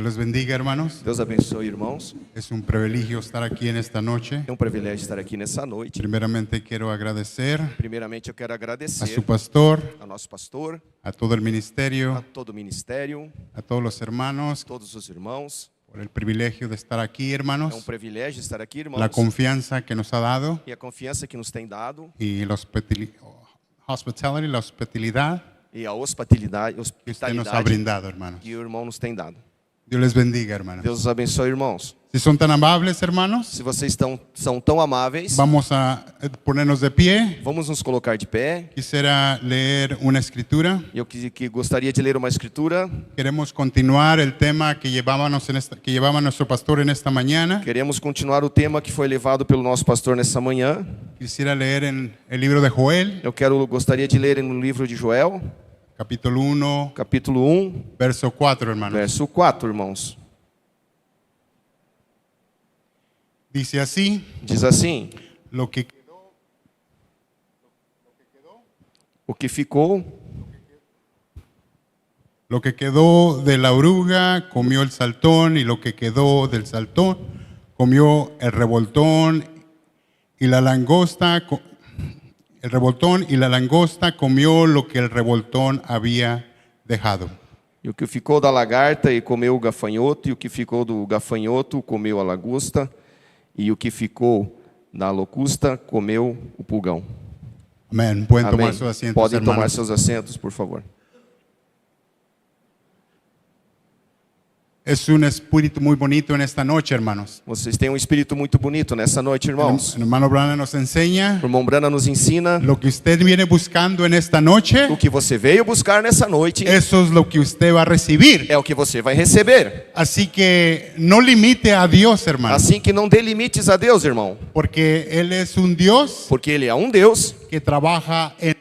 Dios les bendiga, hermanos. Deus abençoe, irmãos. Es un privilegio estar aquí en esta noche. É um privilégio estar aqui nessa noite. Primeramente quiero agradecer Primeiramente, eu quero a agradecer su pastor, ao nosso pastor, a todo el a ministerio, todo o ministério, a todos los hermanos, todos os irmãos. por el privilegio de estar aquí, É um hermanos, privilégio estar aqui, irmãos. la confianza que nos ha dado E a confiança que nos tem dado y la hospitality, la hospitalidad e a hospitalidade, que usted nos ha brindado, hermanos. que o irmão nos tem dado. Dios les bendiga, hermanos. Deus os abençoe, irmãos. Si son tan amables, hermanos, Se vocês são tão amáveis, vamos a ponernos de pie. vamos nos colocar de pé. Quisiera leer una escritura. Eu que gostaria de ler uma escritura. Queremos continuar el tema que llevaba nuestro pastor en esta mañana. Queremos continuar o tema que foi levado pelo nosso pastor nessa manhã. Quisiera leer en el libro de Joel, Gostaria de ler no livro de Joel, capítulo 1, capítulo 1, verso 4, hermanos. verso 4, irmãos. Dice así: Diz assim: lo que o que ficou de la oruga comió el saltón, y lo que quedó del saltón comió el revoltón, y la langosta comió lo que el revoltón había dejado. E o que ficou da lagarta e comeu o gafanhoto, e o que ficou do gafanhoto comeu a lagosta, e o que ficou da locusta comeu o pulgão. Amén. Pueden Amém. tomar sus asientos, Podem tomar hermanos. seus assentos, por favor. Es un espíritu muy bonito en esta noche, hermanos. Vocês têm um espírito muito bonito nessa noite, irmãos. El hermano Brana nos enseña O irmão Brana nos ensina lo que usted viene buscando en esta noche. o que você veio buscar nessa noite. Eso es lo que usted va a recibir. É o que você vai receber. Así que no limite a Dios, hermano, Assim que não dê limites a Deus, irmão. porque Él es un Dios Porque Ele é um Deus que trabaja en...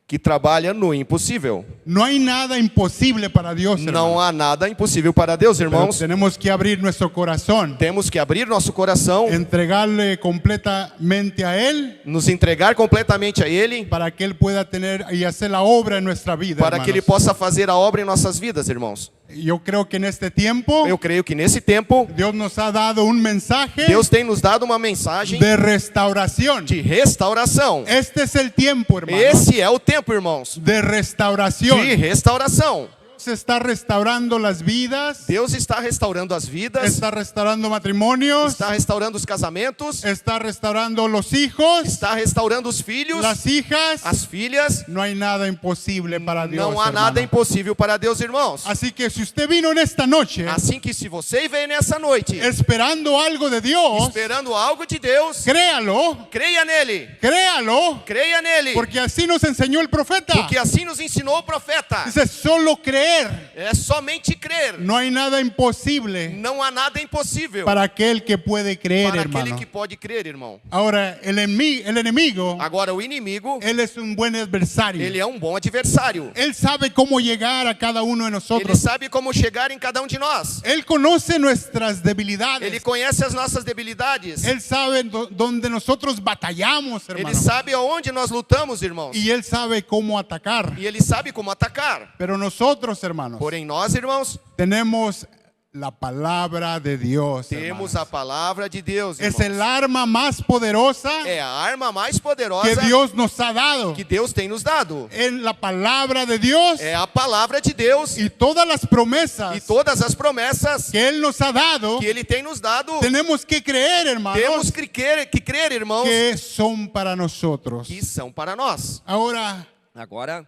que trabalha no impossível. No hay nada imposible para Dios, Não hermano. há nada impossível para Deus, Pero irmãos. tenemos que abrir nuestro corazón, Temos que abrir nosso coração, entregarle completamente a Él, nos entregar completamente a Ele, para que Él pueda tener y hacer la obra en nuestra vida, para que Ele hermanos. possa fazer a obra em nossas vidas, irmãos. Yo creo que en este tiempo Eu creio que nesse tempo, Dios nos ha dado un mensaje Deus tem nos dado uma mensagem de restauración. de restauração. Este es el tiempo, hermanos, Esse é o tempo, irmãos, de restauración. de restauração. Se está restaurando las vidas, Deus está restaurando as vidas, está restaurando matrimonios, está restaurando os casamentos, está restaurando los hijos, está restaurando os filhos, las hijas. as filhas. No hay nada imposible para Dios, Não há nada hermano. impossível para Deus, irmãos. Así que si usted vino en esta noche Assim que se você veio nessa noite esperando algo de Dios, esperando algo de Deus, créalo, creia nele, créalo, creia nele, porque así nos enseñó el profeta. porque assim nos ensinou o profeta. Dice, solo creer. É somente crer. No hay nada imposible Não há nada impossível para aquel que puede creer, para aquele hermano. que pode crer, irmão. Ahora, el enemigo, Agora o inimigo, él es un buen adversario. ele é um bom adversário. Él sabe cómo llegar a cada uno de Ele nosotros. sabe como chegar em cada um de nós. Él conoce nuestras Ele debilidades. conhece as nossas debilidades. Él sabe dónde nosotros batallamos, Ele hermano. sabe aonde nós lutamos, irmãos. Y Él sabe cómo atacar. E ele sabe como atacar. Pero nosotros, hermanos, Porém, nós, irmãos, tenemos la palabra de Dios, temos hermanos. a palavra de Deus, Es irmãos. el arma más poderosa É a arma mais poderosa que Dios nos ha dado. que Deus tem nos dado. En la palabra de Dios É a palavra de Deus y todas las promesas e todas as promessas que Él nos ha dado, que Ele tem nos dado. tenemos que creer, Temos hermanos, que crer, irmãos, que son para nosotros. que são para nós. Ahora, Agora,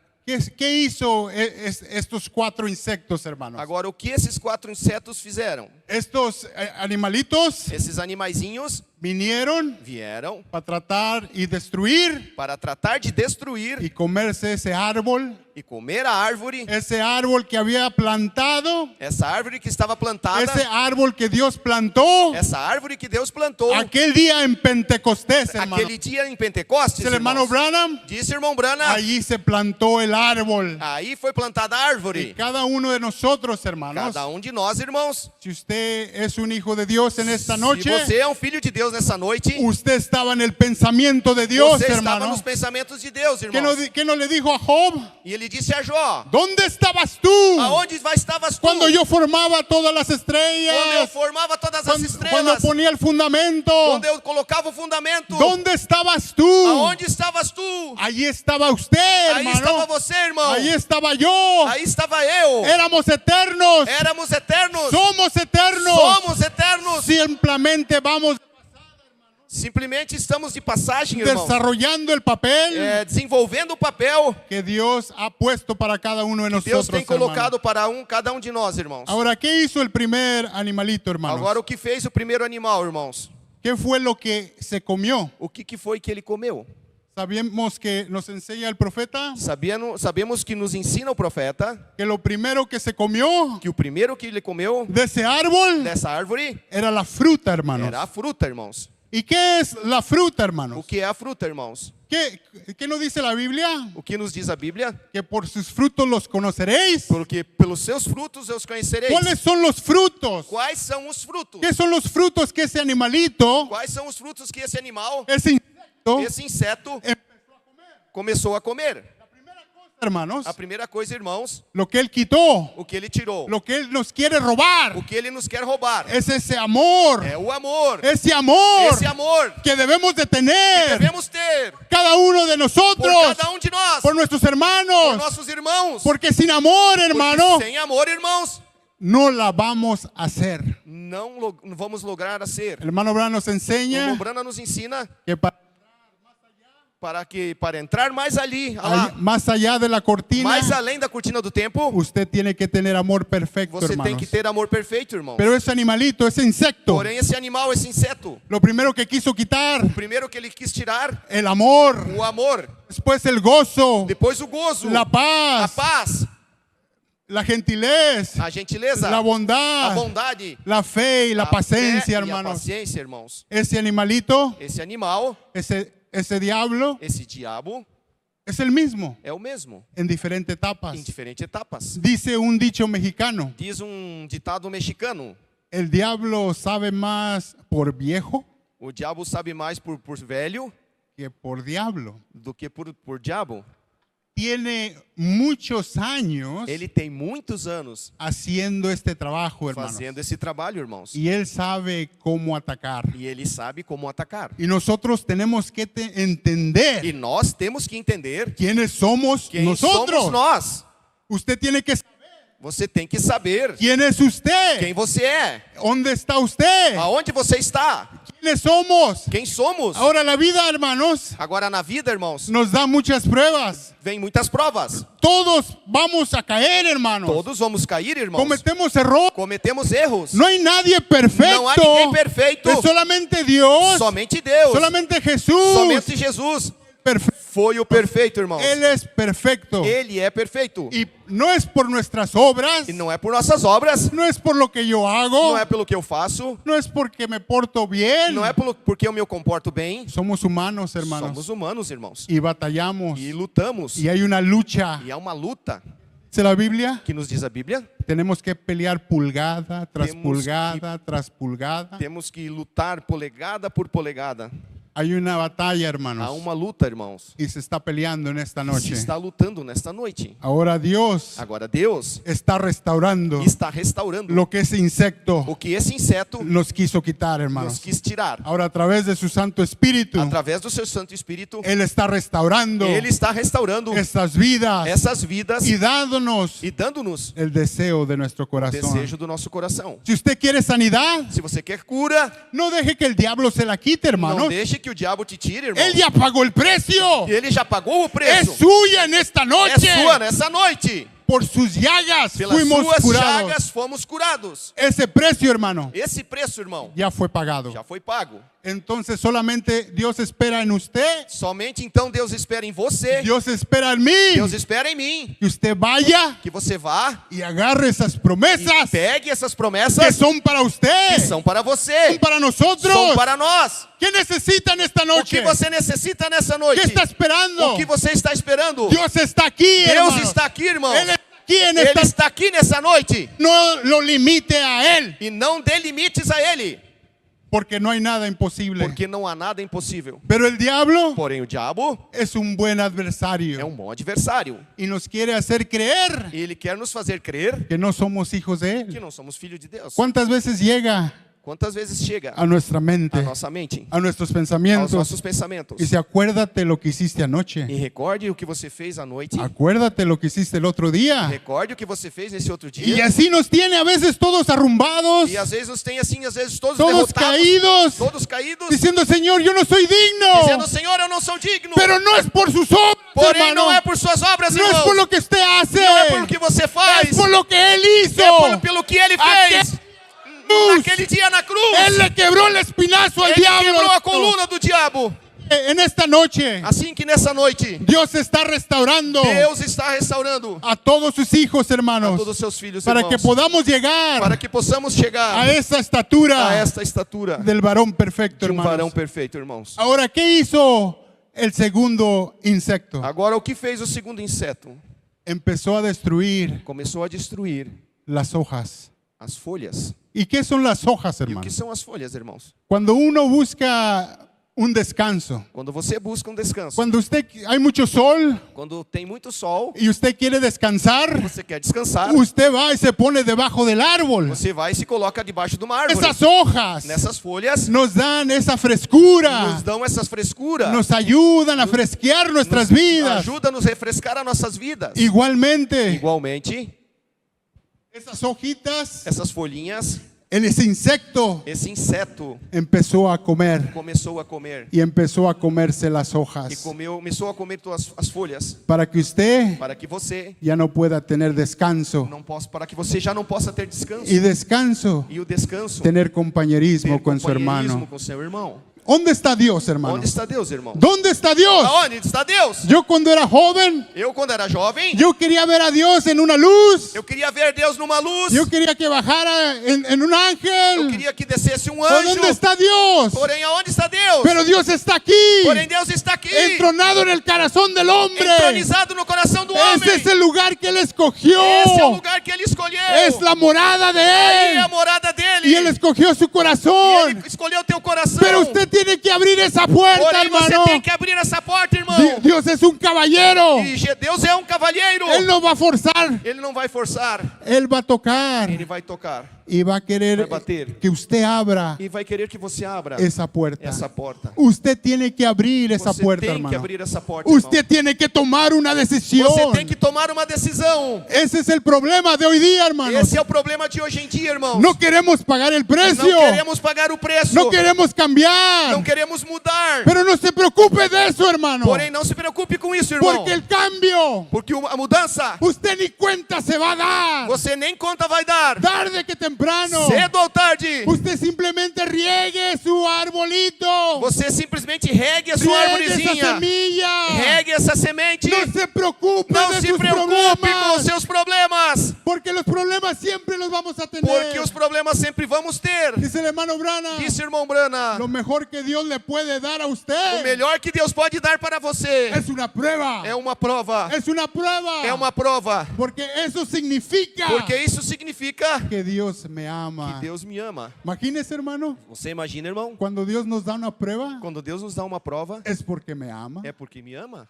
¿qué hizo estos 4 insectos, hermanos? o que esses 4 insetos fizeram? Estos animalitos Esses animaizinhos vinieron vieram para tratar y destruir para tratar de destruir y comerse ese árbol e comer a árvore, ese árbol que había plantado, essa árvore que estava plantada, ese árbol que Dios plantó essa árvore que Deus plantou aquel día en Pentecostés, hermano. aquele dia em Pentecostes, El hermano irmãos. Branham, Disse irmão Brana, allí se plantó el árbol. aí foi plantada a Y árvore. cada uno de nosotros, hermanos, Cada um de nós, irmãos, si usted es un hijo de Dios en esta noche, se você é um filho de Deus nessa noite, usted estaba en el pensamiento de Dios, você estava hermano. nos pensamentos de Deus, ¿Qué irmãos. no le dijo a Job? E ele ele disse a Jó: ¿dónde estabas tú aonde estavas tu? cuando yo formaba todas las Quando eu estrellas? formava todas as Cuando estrelas, ponía el fundamento. quando eu colocava o fundamento, ¿Dónde estabas tú? aonde estavas tu? Allí estaba usted, Aí estava hermano. você, irmão. Allí estaba yo. Aí estava eu. Éramos eternos. Éramos eternos. Somos eternos. Somos eternos. Simplemente vamos Simplesmente estamos de passagem, irmão. desarrollando el papel Desenvolvendo o papel que Dios ha puesto para cada uno de que Deus nosotros, tem hermano. colocado para cada um de nós, irmãos. Ahora, ¿qué hizo el primer animalito, hermanos? Agora, o que fez o primeiro animal, irmãos? ¿Qué fue lo que se comió? O que foi que ele comeu? Sabemos que nos enseña el profeta Sabemos que nos ensina o profeta que lo primero que se comió que o primeiro que ele comeu de ese árbol dessa árvore era la fruta, hermanos. era a fruta, irmãos. ¿Y qué es la fruta, O hermanos? que é a fruta, irmãos? ¿Qué nos dice la Biblia? O que nos diz a Bíblia? Que por sus frutos los conoceréis. Porque pelos seus frutos os conhecereis. ¿Cuáles son los frutos? Quais são os frutos? ¿Qué son los frutos que ese animalito, Quais são os frutos que esse animal, ese insecto, esse inseto, começou a comer? hermanos? A primeira coisa, irmãos, Lo que él quitó, o que ele tirou, lo que él nos quiere robar, o que ele nos quer roubar, es ese amor, é o amor. ese amor Esse amor que debemos de que tener devemos ter cada uno de por nosotros, cada um de nós, por nuestros por hermanos, nossos irmãos. porque sin amor, Porque hermano, sem amor, irmãos, no la vamos a hacer. não vamos lograr a ser. El hermano Abraham nos O enseña Lombrana nos ensina que para entrar mais ali, lá, más allá de la cortina, mais além da cortina do tempo, usted tiene que tener amor perfecto, você tem hermanos. que ter amor perfeito, irmão. Pero ese animalito, ese insecto, Porém, esse animal, esse inseto, lo primero que quiso quitar, primeiro que ele quis tirar, el amor, o amor, después el gozo, depois o gozo, la a paz, paz, la gentilez, a gentileza, la a bondad, bondade, la fe y la a fé paciencia, e a hermanos. paciência, irmãos. Ese animalito, Esse animal, ese diablo, esse diabo, es el mismo é o mesmo, en diferentes em etapas. diferentes etapas. Dice un dicho mexicano, Diz ditado mexicano: el diablo sabe más por viejo o diabo sabe mais por velho que por diablo. do que por diabo. Tiene muchos años Ele tem muitos anos haciendo este trabajo, hermanos. fazendo esse trabalho, irmãos. Y él sabe cómo atacar. E ele sabe como atacar. Y nosotros tenemos que entender E nós temos que entender quiénes somos quem nosotros. somos nós. Usted tiene que saber Você tem que saber quién es usted. quem você é, ¿Dónde está usted? aonde você está, ¿Quiénes somos? quem somos. Ahora la vida, hermanos, Agora, na vida, irmãos, nos da muchas pruebas. vem muitas provas. Todos vamos a caer, hermanos. Todos vamos cair, irmãos. Cometemos errores. Cometemos erros. No hay nadie perfecto. Não há ninguém perfeito. Es solamente Dios. Somente Deus. Solamente Jesús. Somente Jesus Perfecto. foi o perfeito, irmãos. Él es perfecto. Ele é perfeito. Y no es por nuestras obras. E não é por nossas obras, No es por lo que yo hago. não é pelo que eu faço, No es porque me porto bien. não é porque eu me comporto bem. Somos humanos, hermanos. Somos humanos, irmãos. Y batallamos. E lutamos. Y hay una lucha. E há uma luta Dice la Biblia. que nos diz a Bíblia. Tenemos que pelear pulgada tras Temos pulgada tras pulgada. Temos que lutar polegada por polegada. Hay una batalla, Há hermanos. uma luta, irmãos. Y se está peleando en esta Se noche. está lutando nesta noite. Ahora Dios Agora Deus está restaurando está restaurando lo que ese insecto o que esse inseto nos quiso quitar, nos hermanos. quis tirar. Ahora a través de su Santo Espíritu, Através do seu Santo Espírito, Él está restaurando Ele está restaurando estas vidas essas vidas y dándonos e dando-nos el deseo de nuestro o corazón. desejo do nosso coração. Si usted quiere sanidad, Se você quer cura, no deje que el diablo se la quite, não hermanos. deixe que o diabo te tire, irmão. Él ya pagó el precio. Ele já pagou o Es preço. suya en esta É noche. sua nessa noite. Por sus llagas Pelas fuimos suas curados. chagas fomos curados. Ese precio, hermano, Esse preço, irmão, ya fue pagado. já foi pago. Entonces solamente Dios espera en usted. Somente então Deus espera em você. Dios espera en mí. Deus espera em mim. Que usted vaya Que você vá y agarre esas e promesas pegue essas que promessas son para usted, que são para você. son para nosotros. São para nós. ¿Qué necesita en esta O noche? que você necessita nessa ¿Qué noite? está esperando? O que você está esperando? Dios está aquí, Deus hermano. está aqui, irmão. Él está aquí en Ele esta. está aqui nessa noite. No lo limite a Él. E não dê limites a Ele. Porque no hay nada imposible. porque não há nada impossível. Pero el diablo Porém, o diabo es un buen adversario é um bom adversário. y nos quiere hacer creer Ele quer nos fazer crer que no somos hijos de que él. não somos filhos de Deus. ¿Cuántas veces llega Quantas vezes chega a nuestra mente, a nossa mente, a nuestros aos pensamientos? nossos pensamentos? Y dice, acuérdate lo que hiciste anoche. E recorde o que você fez à noite. Acuérdate lo que hiciste el otro día. Recorde o que você fez nesse outro Y dia. así nos tiene a veces todos arrumbados, E às vezes nos tem assim, às vezes todos todos derrotados, caídos, todos caídos, diciendo, Señor, yo no soy digno. dizendo, Senhor, eu não sou digno. Pero no es por sus obras, Porém, hermano. não é por suas obras, No es irmãos. por lo que usted hace. Não é pelo que você faz. Es por lo que Él hizo. É pelo que ele fez. Cruz. Naquele dia na cruz. Él le quebró el espinazo al Ele diablo. quebrou a coluna do diabo. En esta noche, Assim que nessa noite, Dios está restaurando Deus está restaurando a todos sus hijos, a hermanos, todos os seus filhos, para irmãos, que podamos llegar para que possamos chegar a esa estatura a esta estatura del varón perfecto, de varão hermanos. perfeito, irmãos. Ahora, ¿qué hizo el segundo insecto? Agora, o que fez o segundo inseto? Empezó a destruir Começou a destruir las hojas. as folhas. ¿Y qué son las hojas, E o que hermanos? são as folhas, irmãos? Cuando uno busca un descanso, Quando você busca descanso, cuando hay mucho sol quando tem muito sol, y usted quiere descansar, você quer descansar, usted va y se pone debajo del árbol. você vai e se coloca debaixo de uma árvore. Esas hojas Nessas folhas nos dan esa frescura, nos dão essas frescuras, nos ayudan a fresquear nuestras vidas. ajuda a nos refrescar as nossas vidas. Igualmente, Igualmente, esas hojitas, essas folhinhas, ese insecto esse inseto empezó a comer começou a comer y empezó a comerse las e hojas começou a comer todas as folhas, para que usted para que você ya no pueda tener descanso não possa, para que você já não possa ter descanso. y descanso, E o descanso, tener compañerismo ter con su companheirismo hermano. com seu irmão. ¿Dónde está Dios, hermano? Onde está Deus, irmão? ¿Dónde está Dios? Aonde está Deus? Yo cuando era joven, Eu, quando era jovem, yo quería ver a Dios en una luz. eu queria ver Deus numa luz. Yo quería que bajara en un Eu ángel. queria que descesse um ¿O anjo. dónde está Dios? Porém, aonde está Deus? Pero Dios está aquí, Porém, Deus está aqui, entronado en el corazón del hombre. entronizado no coração do homem. Ese es el lugar que Él escogió. Esse é o lugar que Ele escolheu. Es la morada de Aí é a Él. morada dele. Y Él escogió su E corazón. Ele escolheu teu coração. Pero usted tiene que abrir esa puerta, Porém, você hermano. tem que abrir essa porta, irmão. Dios es un caballero. E Deus é um cavalheiro. Él no va a forzar. Ele não vai forçar. Él va a tocar Ele vai tocar. y va a querer Va a bater. que usted abra E vai querer que você abra esa puerta. essa porta. Usted tiene que abrir esa Você puerta, tem que hermano. abrir essa porta, irmão. Usted tiene que tomar una decisión. Você tem que tomar uma decisão. Ese es el problema de hoy día, hermanos. Esse é o problema de hoje em dia, irmãos. No queremos pagar el precio. Não queremos pagar o preço. No queremos cambiar. Não queremos mudar. Pero no se preocupe de eso, hermano. Porém, não se preocupe com isso, irmão. Porque el cambio, Porque a mudança, usted ni cuenta se va a dar. você nem conta vai dar. Tarde que temprano. Cedo ou tarde, Usted simplemente riegue su arbolito. você simplesmente regue a sua Riegue esa arvorezinha. semilla. Regue essa semente. No se preocupe Não de se sus preocupe com os problemas. seus problemas. Porque los problemas siempre los vamos a tener. Porque os problemas sempre vamos ter. Dice el hermano Brana. Disse o irmão Brana. Lo mejor que Dios le puede dar a O usted melhor que Deus pode dar para você es una prueba. é uma prova. Es una prueba. É uma prova. Porque eso significa Porque isso significa que Dios me ama. que Deus me ama. Imagínese, hermano, Você imagina, irmão? cuando Dios nos da una prueba, Quando Deus nos dá uma prova, es porque me ama. é porque me ama.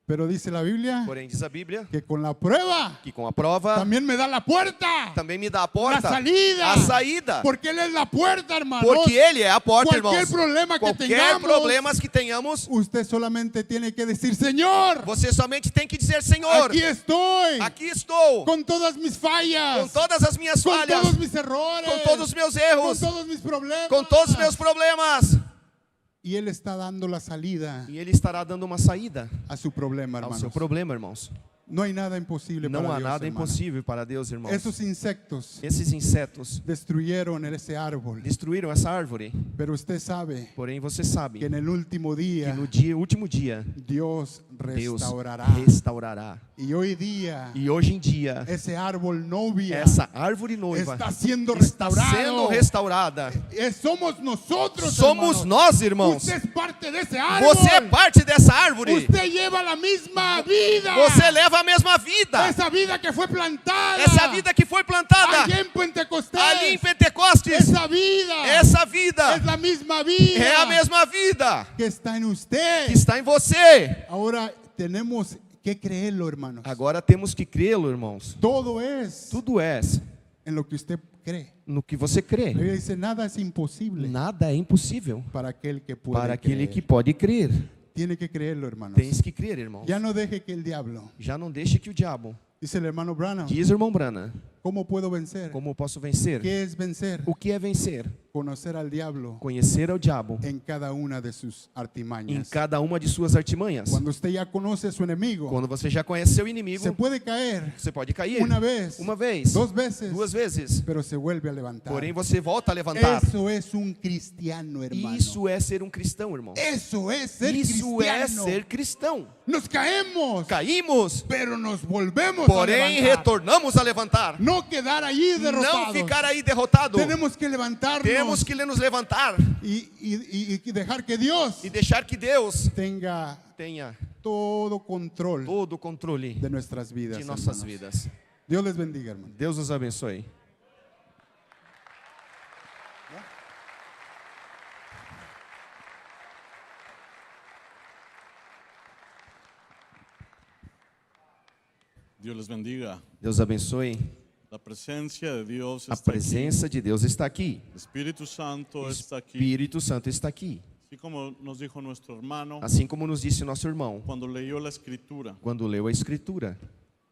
Pero dice la Biblia Porém, diz a Bíblia que con la prueba que com a prova también me da la puerta, também me dá a la porta, salida. a saída. Porque Él es la puerta, hermano. Porque Ele é a porta, Cualquier irmãos. problema que Qualquer tengamos, problemas que tenhamos, usted solamente tiene que decir, Señor, você somente tem que dizer, Senhor, aquí estoy, aqui estou, con todas mis fallas, com todas as minhas con falhas, todos mis errores, com todos os meus con erros, todos mis problemas. com todos os meus problemas. Y Él está dando la salida E Ele estará dando uma saída a su problema, ao hermanos. seu problema, irmãos. No hay nada imposible Não para há Dios, nada hermano. impossível para Deus, irmãos. Esos insectos Esses insetos destruyeron ese árbol. destruíram essa árvore. Pero usted sabe Porém, você sabe que en el último que día no último dia, Dios Deus restaurará. restaurará. Y hoy día E hoje em dia, ese árbol novia essa árvore noiva está siendo está restaurado. sendo restaurada. Somos nosotros, Somos hermanos. nós, irmãos. Usted es parte de ese árbol. Você é parte dessa árvore. Usted lleva la misma vida. Você leva a mesma vida. Esa vida que fue plantada. Essa vida que foi plantada allí en Pentecostés. ali em Pentecostes. Esa vida. Essa vida es la misma vida. é a mesma vida que está en usted. que está em você. Ahora tenemos que creerlo, hermanos. Agora temos que crê-lo, irmãos. Todo es Tudo é en lo que usted cree. no que você crê. La Biblia dice, nada es imposible Nada é impossível para aquel que puede para aquele creer. que pode crer. Tiene que creerlo, hermanos. Tens que crer, irmãos. Ya no deje que el diablo, Já não deixe que o diabo. dice el hermano Branham, Diz, irmão Brana, ¿cómo puedo vencer? como eu posso vencer? ¿Qué es vencer? O que é vencer? Conocer al diablo Conhecer ao diabo en cada una de sus em artimañas. cada uma de suas artimanhas. Cuando usted ya conoce a su enemigo, Quando você já conhece seu inimigo, se puede caer você pode cair una vez, uma vez, dos veces, duas vezes, pero se vuelve a levantar. porém você volta a levantar. Eso es un cristiano, hermano. Isso é ser um cristão, irmão. Eso es ser Isso é cristiano. ser cristão. Nos caemos, Caímos, pero nos volvemos porém a levantar. retornamos a levantar. No quedar allí derrotados. Não ficar aí derrotado. Tenemos que levantarnos Temos que nos levantar y dejar que Dios e deixar que Deus tenga tenha todo control todo o controle de nuestras vidas. de nossas hermanos. vidas. Dios les bendiga, hermano. Deus os abençoe. Dios les bendiga. Deus abençoe. La presencia de Dios A está presença de Deus está aqui. aquí. El Espíritu Santo está aquí. Espírito Santo está aqui. Así como nos dijo nuestro hermano Assim como nos disse nosso irmão cuando leyó la escritura quando leu a Escritura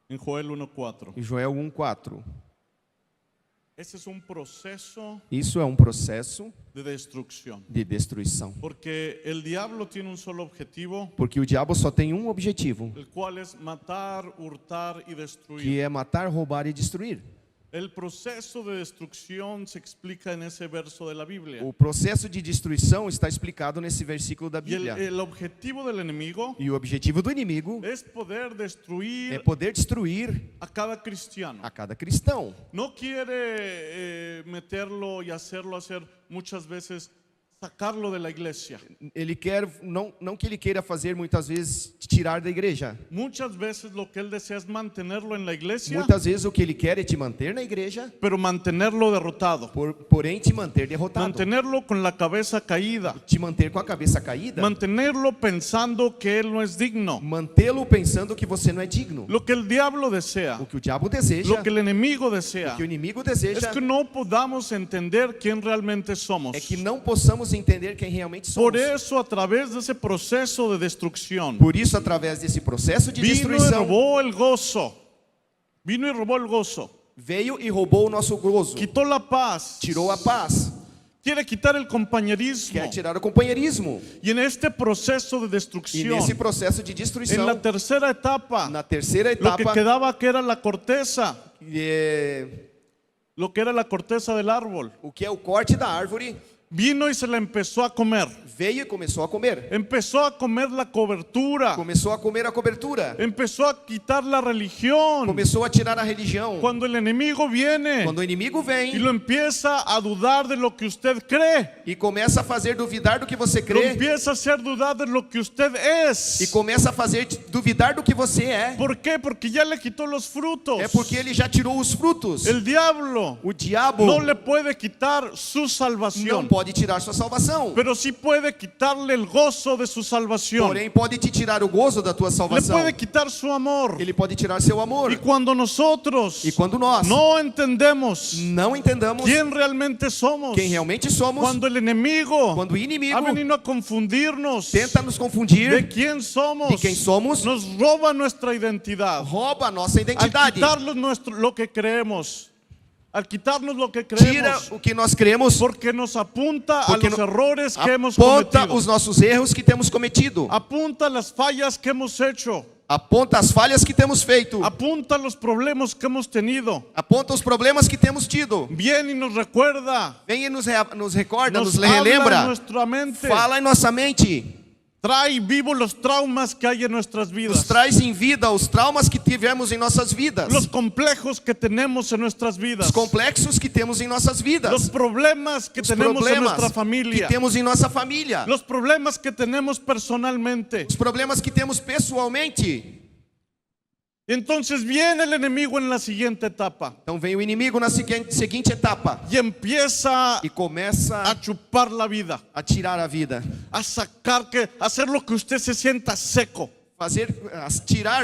en Joel 1:4. em Joel 1:4. Ese es un proceso Isso é um processo de destrucción. de destruição. Porque el diablo tiene un solo objetivo, Porque o diabo só tem um objetivo, el cual es matar, hurtar y destruir. que é matar, roubar e destruir. El proceso de destrucción se explica en ese verso de la Biblia. O processo de destruição está explicado nesse versículo da Y Bíblia. el objetivo del enemigo E o objetivo do inimigo es poder é destruir poder destruir a cada cristiano. a cada cristão. No quiere meterlo y hacerlo hacer muchas veces, sacarlo de la iglesia. Ele quer, não que ele queira fazer muitas vezes tirar da igreja. Muchas veces lo que él desea es mantenerlo en la iglesia, Muitas vezes o que ele quer é te manter na igreja, pero mantenerlo derrotado. porém te manter derrotado. Mantenerlo con la cabeza caída. Te manter com a cabeça caída. Mantenerlo pensando que él no es digno. Mantê-lo pensando que você não é digno. Lo que el diablo desea, O que o diabo deseja, lo que el enemigo desea, o que o inimigo es deseja, que no podamos entender quién realmente somos. é que não possamos entender quem realmente somos. Por eso, a través de ese proceso de destrucción, Por isso, através desse processo de vino y destruição, robó el gozo. Vino y robó el gozo. veio e roubou o nosso gozo. Quitó la paz. Tirou a paz. Quiere quitar el compañerismo. Quer tirar o companheirismo. Y en este proceso de E destrucción, nesse processo de en destruição, la tercera etapa, na terceira lo que etapa, quedaba que era la corteza, o lo que era la corteza del árbol, que é o corte da árvore, vino y se la empezó a comer. veio e começou a comer. Empezó a comer la cobertura. Começou a comer a cobertura. Empezó a quitar la religión. Começou a tirar a religião. Cuando el enemigo viene Quando o inimigo y vem lo empieza a dudar de lo que usted cree, e começa a fazer duvidar do que você lo crê, empieza a hacer dudar de lo que usted e es. começa a fazer duvidar do que você é, ¿Por qué? Porque ya le quitó los frutos. é porque ele já tirou os frutos. El diablo O diabo no le puede quitar su não salvación, pode tirar sua salvação, pero sí puede quitarle el gozo de su salvación. porém pode te tirar o gozo da tua Le salvação. puede quitar su amor. Ele pode tirar seu amor. Y cuando nosotros E quando nós no entendemos não entendamos quién realmente somos, quem realmente somos, cuando el enemigo quando o inimigo ha venido a confundirnos tenta nos de confundir quién somos, de quem somos, nos roba nuestra identidad, rouba a nossa al identidade, quitarnos lo que creemos, al quitarnos lo que tira creemos, o que nós cremos, porque nos apunta porque a los errores que hemos aponta cometido, os nossos erros que temos cometido, apunta a las fallas que hemos hecho, aponta as falhas que temos feito, apunta a los problemas que hemos tenido. aponta os problemas que temos tido, Viene y nos recuerda, vem e nos recorda, nos nos habla en relembra, nuestra mente, fala em nossa mente, trae vivo los traumas que hay en nuestras nos vidas, traz em vida os traumas que tivemos em nossas vidas, los complejos que tenemos en nuestras vidas, os complexos que temos em nossas los vidas, problemas que os tenemos en problemas nuestra que familia, temos em nossa família, los problemas que tenemos personalmente. os problemas que temos pessoalmente. Entonces viene el enemigo en la siguiente etapa Então vem o inimigo na seguinte etapa y empieza e começa a chupar la vida, a tirar a vida, a hacer lo que usted se sienta seco.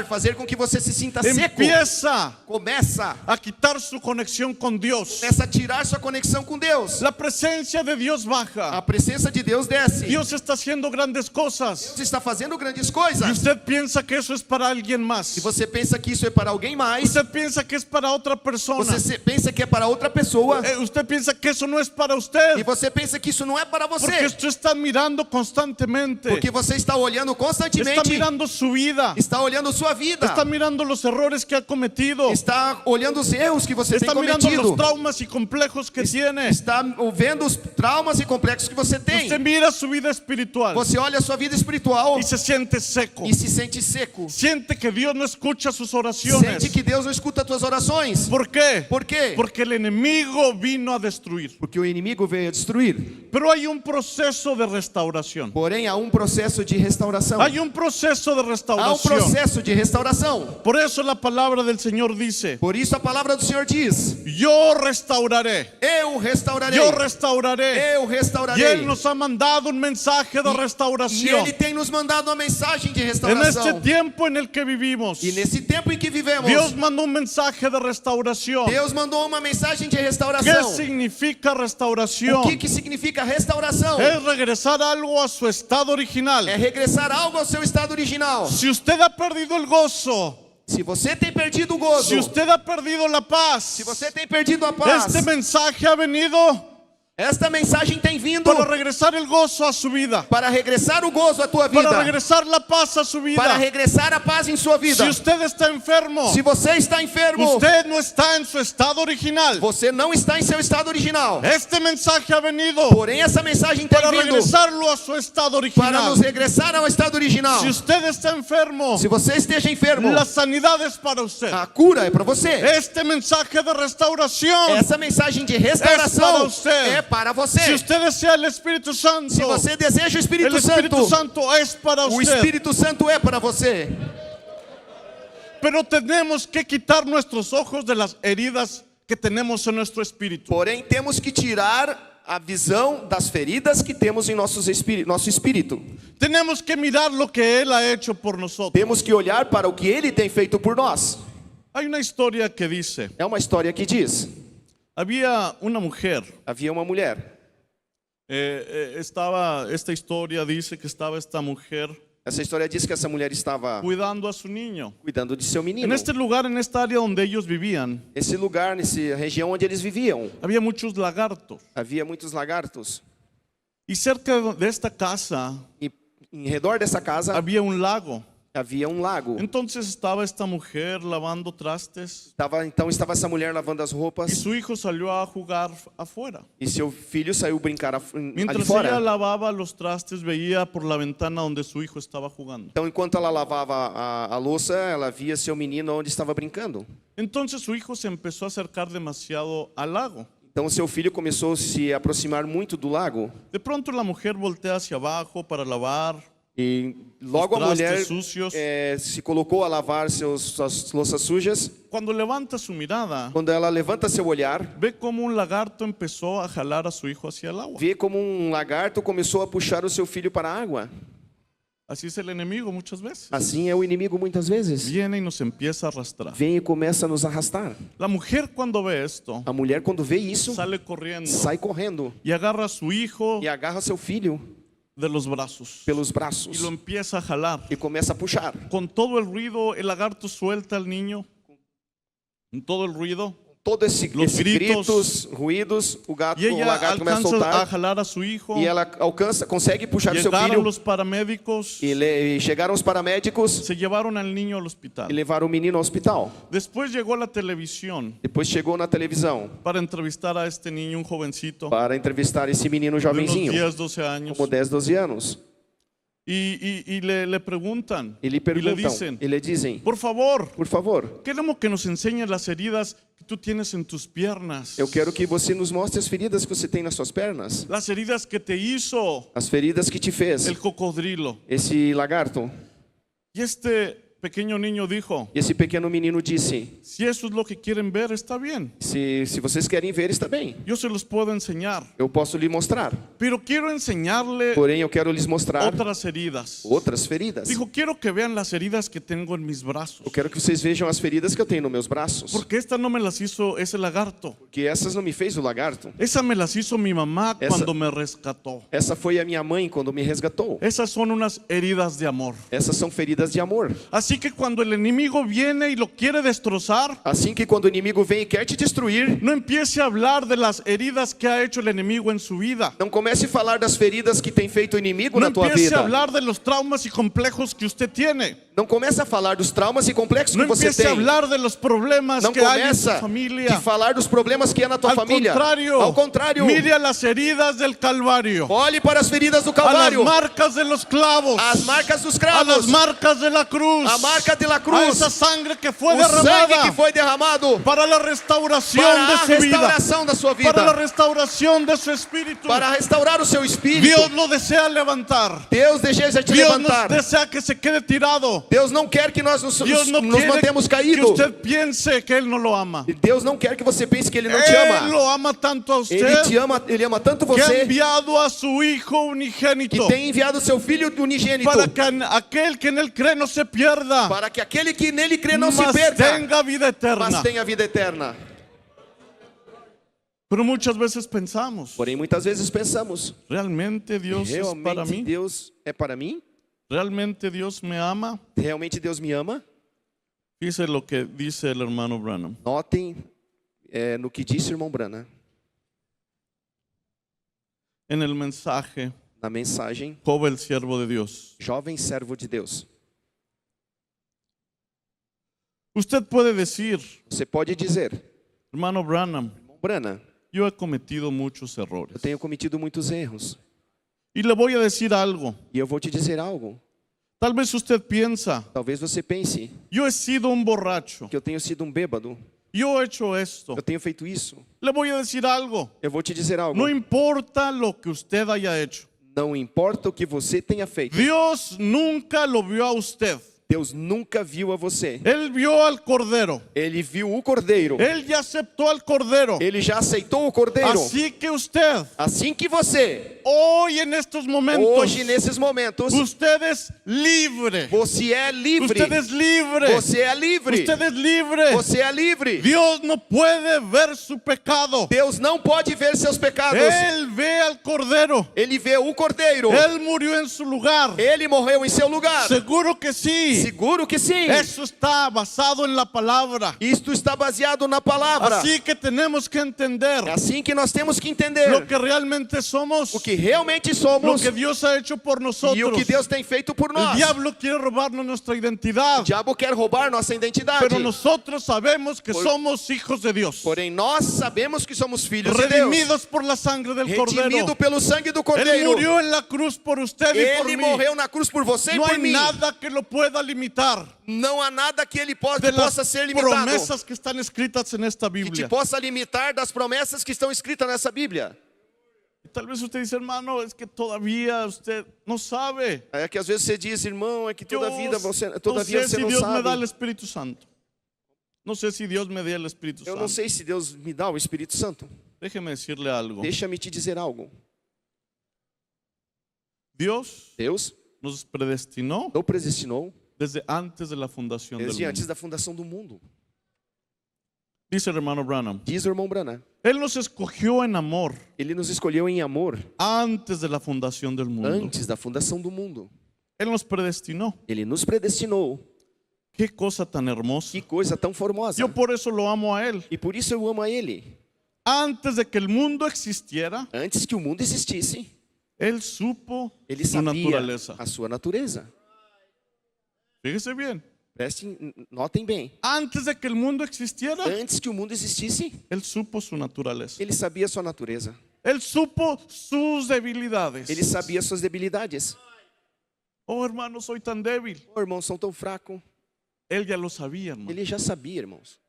fazer com que você se sinta seco. Empieza Começa a quitar su conexión con Dios. a tirar sua conexão com Deus. La presencia de Dios baja. A presença de Deus desce. Dios está haciendo grandes cosas. Deus está fazendo grandes Y coisas. usted piensa que eso es para alguien más. E você pensa que isso é para alguém mais. Usted piensa que es para otra persona. Você pensa que é para outra pessoa. Usted piensa que eso no es para E usted. você pensa que isso não é para Porque você. usted está mirando constantemente. Porque você está olhando Está constantemente. mirando su vida. Está olhando sua vida. Está mirando los errores que ha cometido. Está olhando os erros que você tem Está mirando los cometido. traumas y complejos que tiene. Está vendo os traumas e complexos que você tem. Usted mira su vida espiritual Você olha a sua vida espiritual y se siente seco. e se sente seco. Siente que Dios no escucha sus oraciones. Sente que Deus não escuta as tuas orações. ¿Por qué? Por quê? Porque el enemigo vino a destruir. Porque o inimigo veio a destruir. Pero hay un proceso de restauración. Porém, há um processo de restauração. Hay un proceso de Há um restauración. processo de restauração. Por eso la palabra del Señor dice: Por isso a palavra do Senhor diz: yo restauraré. Eu restaurarei. Yo restauraré. Eu Y restaurarei. Él nos ha mandado un mensaje de E restauración. Ele tem nos mandado uma mensagem de En este restauração. tiempo en el que vivimos, E nesse tempo em que vivemos, Dios mandó un mensaje de restauración. Deus mandou uma mensagem de ¿Qué restauração. significa restauración? O que significa restauração? Es regresar algo a su estado original. É regressar algo ao seu estado original. Si usted ha perdido el gozo, Se você tem perdido o gozo, si usted ha perdido la paz, se você tem perdido a paz, este mensaje ha venido esta mensagem tem vindo para regresar el gozo a su vida, para regressar o gozo à tua vida, para regresar la paz a su vida. para regressar a paz em sua vida. Si usted está enfermo, Se você está enfermo, usted no está en su estado original. você não está em seu estado original. Este mensaje ha venido Porém, essa mensagem tem para vindo regresarlo a su estado para original. nos regressar ao estado original. Si usted está enfermo, Se você esteja enfermo, la sanidad es para usted. a cura é para você. Este mensaje de restauración Essa mensagem de para restauração você. é para Si você. usted desea el Espíritu Santo, Se você deseja o el Espírito Espíritu Santo, Santo es para o usted. Espírito Santo é para você. Pero tenemos que quitar nuestros ojos de las heridas que tenemos en nuestro espíritu. Porém, temos que tirar a visão das feridas que temos em nosso espírito. Tenemos que mirar lo que Él ha hecho por nosotros. Temos que olhar para o que Ele tem feito por nós. Hay una historia que dice, É uma história que diz: había una mujer, havia uma mulher. esta historia dice que estaba esta mujer Essa história diz que essa mulher estava cuidando a su niño. cuidando de seu menino. En este lugar, en esta área donde ellos vivían, Esse lugar, nessa região onde eles viviam, había muchos lagartos. havia muitos lagartos. Y cerca de esta casa E em redor dessa casa había un lago. havia um lago. Entonces estaba esta mujer lavando trastes Então estava essa mulher lavando as y roupas su hijo salió a jugar afuera. e seu filho saiu brincar ali Mientras fora. ella lavaba los trastes, veía por la ventana donde su hijo estaba jugando. Então, enquanto ela lavava a louça, ela via seu menino onde estava brincando. Entonces su hijo se empezó a acercar demasiado al lago. Então, seu filho começou a se aproximar muito do lago. De pronto la mujer voltea hacia abajo para lavar. E logo a Os mulher trastes sucios. se colocou a lavar suas louças sujas. Cuando levanta su mirada, Quando ela levanta seu olhar, ve como un lagarto empezó a jalar a su hijo hacia el agua. vê como um lagarto começou a puxar o seu filho para a água. Así es el enemigo muchas veces. Assim é o inimigo muitas vezes. Viene y nos empieza a arrastrar. Vem e começa a nos arrastar. La mujer cuando ve esto, A mulher, quando vê isso, sale corriendo sai correndo y agarra a su hijo e agarra seu filho de los brazos pelos y braços lo empieza a jalar. e começa a puxar. Con todo el ruido, el lagarto suelta al niño. Con todo el ruido. Todo esse Los gritos, ruídos, o Y ella lagarto começa a alcanza a soltar jalar a su hijo. e ela consegue puxar o seu Llegaron filho. los paramédicos. E chegaram os paramédicos Se llevaron al niño al e hospital. levaram o menino ao hospital. Después llegó la televisión Depois chegou na televisão para entrevistar a este niño, un jovencito para entrevistar esse menino de unos jovenzinho, 10, 12 años. como 10, 12 anos. Y le preguntan E lhe y le perguntam, dicen, e lhe dizem: por favor, por favor, queremos que nos enseñes las heridas que tú tienes en tus piernas. eu quero que você nos mostre as feridas que você tem nas suas pernas, Las heridas que te hizo as feridas que te fez el cocodrilo. esse lagarto. Y este pequeño niño dijo, E esse pequeno menino disse: si eso es lo que quieren ver, está bien. se vocês querem ver, está bem. Yo se los puedo enseñar. Eu posso lhe mostrar. Pero quiero enseñarle Porém, eu quero lhes mostrar otras heridas. outras feridas. Dijo, quiero que vean las heridas que tengo en mis brazos. Eu quero que vocês vejam as feridas que eu tenho nos meus braços. Porque esta no me las hizo esse lagarto. Porque essas não me fez o lagarto. Esa me las hizo mi mamá Esa- cuando me rescató. Essa foi a minha mãe quando me resgatou. Esas son unas heridas de amor. Essas são feridas de amor. Así que cuando el enemigo viene y lo quiere destrozar, Assim que quando o inimigo vem e quer te destruir, no empiece a hablar de las heridas que ha hecho el enemigo en su vida. não comece a falar das feridas que tem feito o inimigo No na tua empiece a vida. hablar de los traumas y complejos que usted tiene. Não comece a falar dos traumas e complexos No que você empiece a tem. hablar de los problemas Não que hay en começa su familia. de falar dos problemas que há na tua família. Ao contrário, mire a las heridas del Calvario, olhe para as feridas do a las Calvário, marcas de los clavos, as marcas dos a las cravos, marcas de la cruz, a marca de la a cruz, esa sangre que fue o sangue derramada que foi derramado para la restauración para de a su vida, restauração da sua para la vida, restauración de su espíritu. para restaurar o seu espírito. Dios lo desea levantar. Deus deseja te Dios levantar. nos desea que se quede tirado. Deus não quer que nós nos Dios no quiere mantemos que caídos. usted piense que Él no lo ama. Deus não quer que você pense que Ele não te Él ama. lo ama tanto a Ele usted te ama, Ele ama tanto que ha você enviado a su Hijo que unigénito tem enviado o seu Filho unigênito para que aquel que en Él cree no se pierda, para que aquele que nele crê não se mas perca, tenga vida eterna. mas tenha vida eterna. Pero muchas veces pensamos, Porém, muitas vezes pensamos: ¿realmente Dios es para realmente mí? Deus é para mim? ¿Realmente Dios me ama? Realmente Deus me ama? Dice lo que dice el hermano Branham. Notem no que disse o irmão Branham En el mensaje, na mensagem joven siervo de Dios. Jovem Servo de Deus. Usted puede decir, Você pode dizer: hermano Branham, irmão Branham, yo he cometido muchos eu errores. tenho cometido muitos erros. Y le voy a decir algo. E eu vou te dizer algo. Tal vez usted piensa, Talvez você pense yo he sido un borracho, que eu tenho sido um bêbado. yo he hecho esto. Eu tenho feito isso. Le voy a decir algo. Eu vou te dizer algo. No importa lo que usted haya hecho. Não importa o que você tenha feito. Dios nunca lo vio a usted. Deus nunca viu a você. Él vio al Cordero. Ele viu o Cordeiro. Él ya aceptó al Cordero. Ele já aceitou o Cordeiro. Así que usted, Assim que você, hoy en estos momentos, hoje nesses momentos, usted es libre. você é livre. Usted es libre. Você é livre. Usted es libre. Você é livre. Dios no puede ver su pecado. Deus não pode ver seus pecados. Él ve al Cordero. Ele vê o Cordeiro. Él murió en su lugar. Ele morreu em seu lugar. Seguro que sí. Seguro que sim. Eso está basado en la palabra. Isto está baseado na palavra. Así que tenemos que entender É assim que nós temos que entender lo que realmente somos, o que realmente lo somos que Dios ha hecho por e o nosotros. que Deus tem feito por El nós. diablo quiere robarnos nuestra O identidad, diabo quer roubar nossa identidade. pero nosotros sabemos que somos hijos de Dios, Porém, nós sabemos que somos filhos de Deus. redimidos por la sangre del Cordero. Redimido pelo sangue do Él Cordeiro. murió en la cruz por usted y por Ele mí. morreu na cruz por você e No por hay mim. nada que lo pueda limitar Não há nada que ele de las possa ser limitado. promesas que están escritas en esta Que te Biblia. possa limitar das promessas que estão escritas nessa Bíblia. Tal vez usted dice, hermano, es que todavía usted no sabe. É que às vezes você diz, irmão, é que Yo todavia você no sé si não Dios me da el sabe. Espíritu Santo. No sé si Dios me dé el Espíritu Eu não Santo. sei se Deus me dá o Espírito Santo. Déjeme decirle algo. Deixa-me te dizer algo. Dios Deus nos predestinó não predestinou desde antes de la fundación del desde antes mundo. da fundação do mundo. Dice el hermano Branham. Diz o irmão Branham. Él nos escogió en amor Ele nos escolheu em amor antes de la fundación del mundo. antes da fundação do mundo. Él nos predestinó. Ele nos predestinou. Qué cosa tan hermosa. Que coisa tão formosa. Yo por eso lo amo a Él. E por isso eu amo a Ele. Antes de que el mundo existiera, Antes que o mundo existisse, Él supo Ele su sabia naturaleza. a sua natureza. Fíjese bien. Notem bem. Antes de que el mundo existiera, Antes que o mundo existisse, Él supo su naturaleza. Ele sabia a sua natureza. Él supo sus debilidades. Ele sabia suas debilidades. Oh, hermano, soy tan débil. Oh, irmãos, são tão fracos. Él ya lo sabía, hermano. Ele já sabia, irmãos.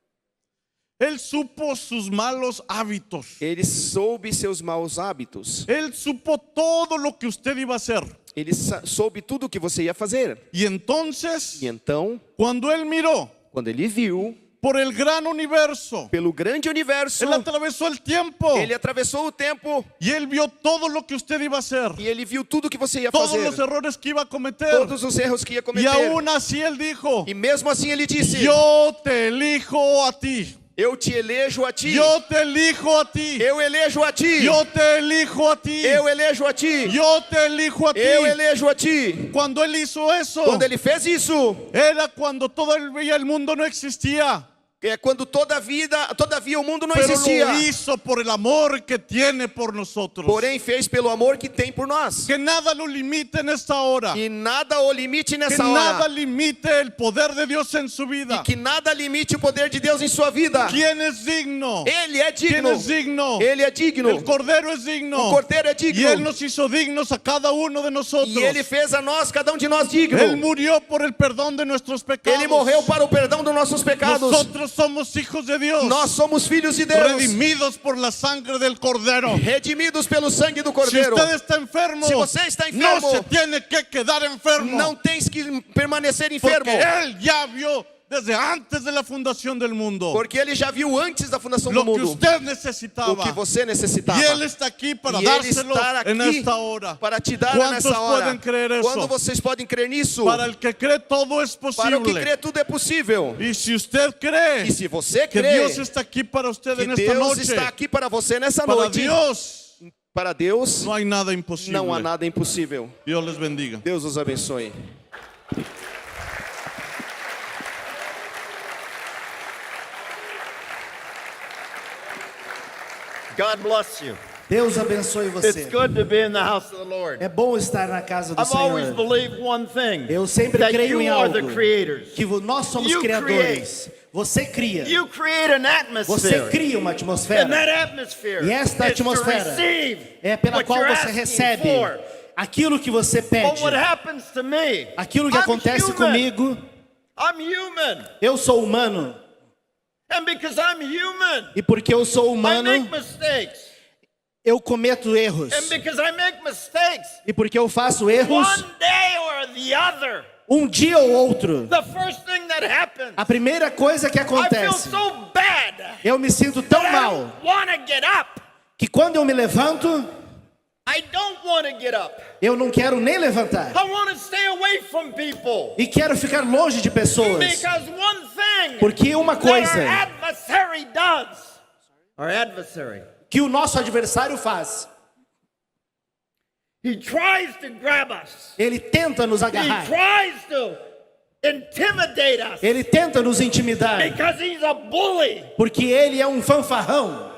Él supo sus malos hábitos. Ele soube seus maus hábitos. Él supo todo lo que usted iba a hacer. Ele soube tudo o que você ia fazer. Y entonces, E então, cuando él miró quando ele viu, por el gran universo, pelo grande universo, él atravesó el tiempo ele atravessou o tempo y él vio todo lo que usted iba a hacer, e ele viu tudo que você ia todos fazer, los errores que iba a cometer. todos os erros que ia Y cometer. aún así él dijo, E mesmo assim ele disse: yo te elijo a ti, eu te elejo a ti, yo te elijo a ti, eu elejo a ti, yo te elijo a ti, eu elejo a ti, yo te elijo a ti. eu elejo a ti. Cuando él hizo eso, Quando ele fez isso, era cuando todavía el mundo no existía. é quando todavia o mundo não Pero existia. lo hizo por el amor que tiene por nosotros. Porém fez pelo amor que tem por nós. Que nada lo limite en esta hora. E nada o limite Que nessa nada hora. limite el poder de Dios en su vida. E que nada limite o poder de Deus em sua vida. ¿Quién es digno? Ele é ¿Quién digno. es digno? Ele é digno. El Cordero es digno. O Cordeiro é Y digno. Él nos hizo dignos a cada uno de nosotros. E ele fez a nós, cada um de nós, digno. Él murió por el perdón de nuestros pecados. Ele morreu para o perdão dos nossos pecados. Nosotros somos hijos de Dios. Nós somos filhos de Deus, Redimidos por la sangre del Cordero. redimidos pelo sangue do Si Cordeiro. usted está enfermo, Se você está no enfermo, se tiene que quedar enfermo. não tens que permanecer enfermo, Porque Él ya vio desde antes de la fundación del mundo porque ele já viu antes da fundação do lo que mundo usted o necesitaba. que você necessitava. Y Él está aquí para E ele dárselo está en aqui esta hora. para te dar ¿Cuántos nessa hora. pueden creer eso? Quando vocês podem crer nisso? Para el que cree todo es Para o que posible. crê, tudo é possível. Y si usted cree E se você que crê Dios está aquí para usted que en esta Deus noche, está aqui para você nessa para noite, Dios para Deus no hay nada imposible. não há nada impossível. Dios les bendiga. Deus os abençoe. God bless you. Deus abençoe It's você. good to be in the house of the Lord. É bom estar na casa do I've always Senhor. believed one thing. Eu sempre that creio em you are the algo. creators. Que nós somos You criadores. Você cria. You create an Você atmosphere. cria uma And that atmosfera. atmosphere E esta is to atmosfera receive é pela what qual you're você asking recebe for. aquilo que você But pede. what happens to me? Aquilo que I'm acontece human. comigo. I'm human. Eu sou humano. And because I'm human, E porque eu sou I humano, make mistakes. eu cometo erros. And because I make mistakes, E porque eu faço erros, one day or the other, dia ou outro, the first thing that happens, a primeira coisa que I feel acontece, so bad eu me sinto tão that I mal don't want to get up. que quando eu me levanto, I don't want to get up. eu não quero nem levantar. I want to stay away from people. E quero ficar longe de pessoas. Because one thing Porque uma that our coisa adversary does, our adversary, que o nosso adversário faz, he tries to grab us. ele tenta nos He agarrar. tries to intimidate us Ele tenta nos intimidar. because he's a bully. Porque ele é um fanfarrão.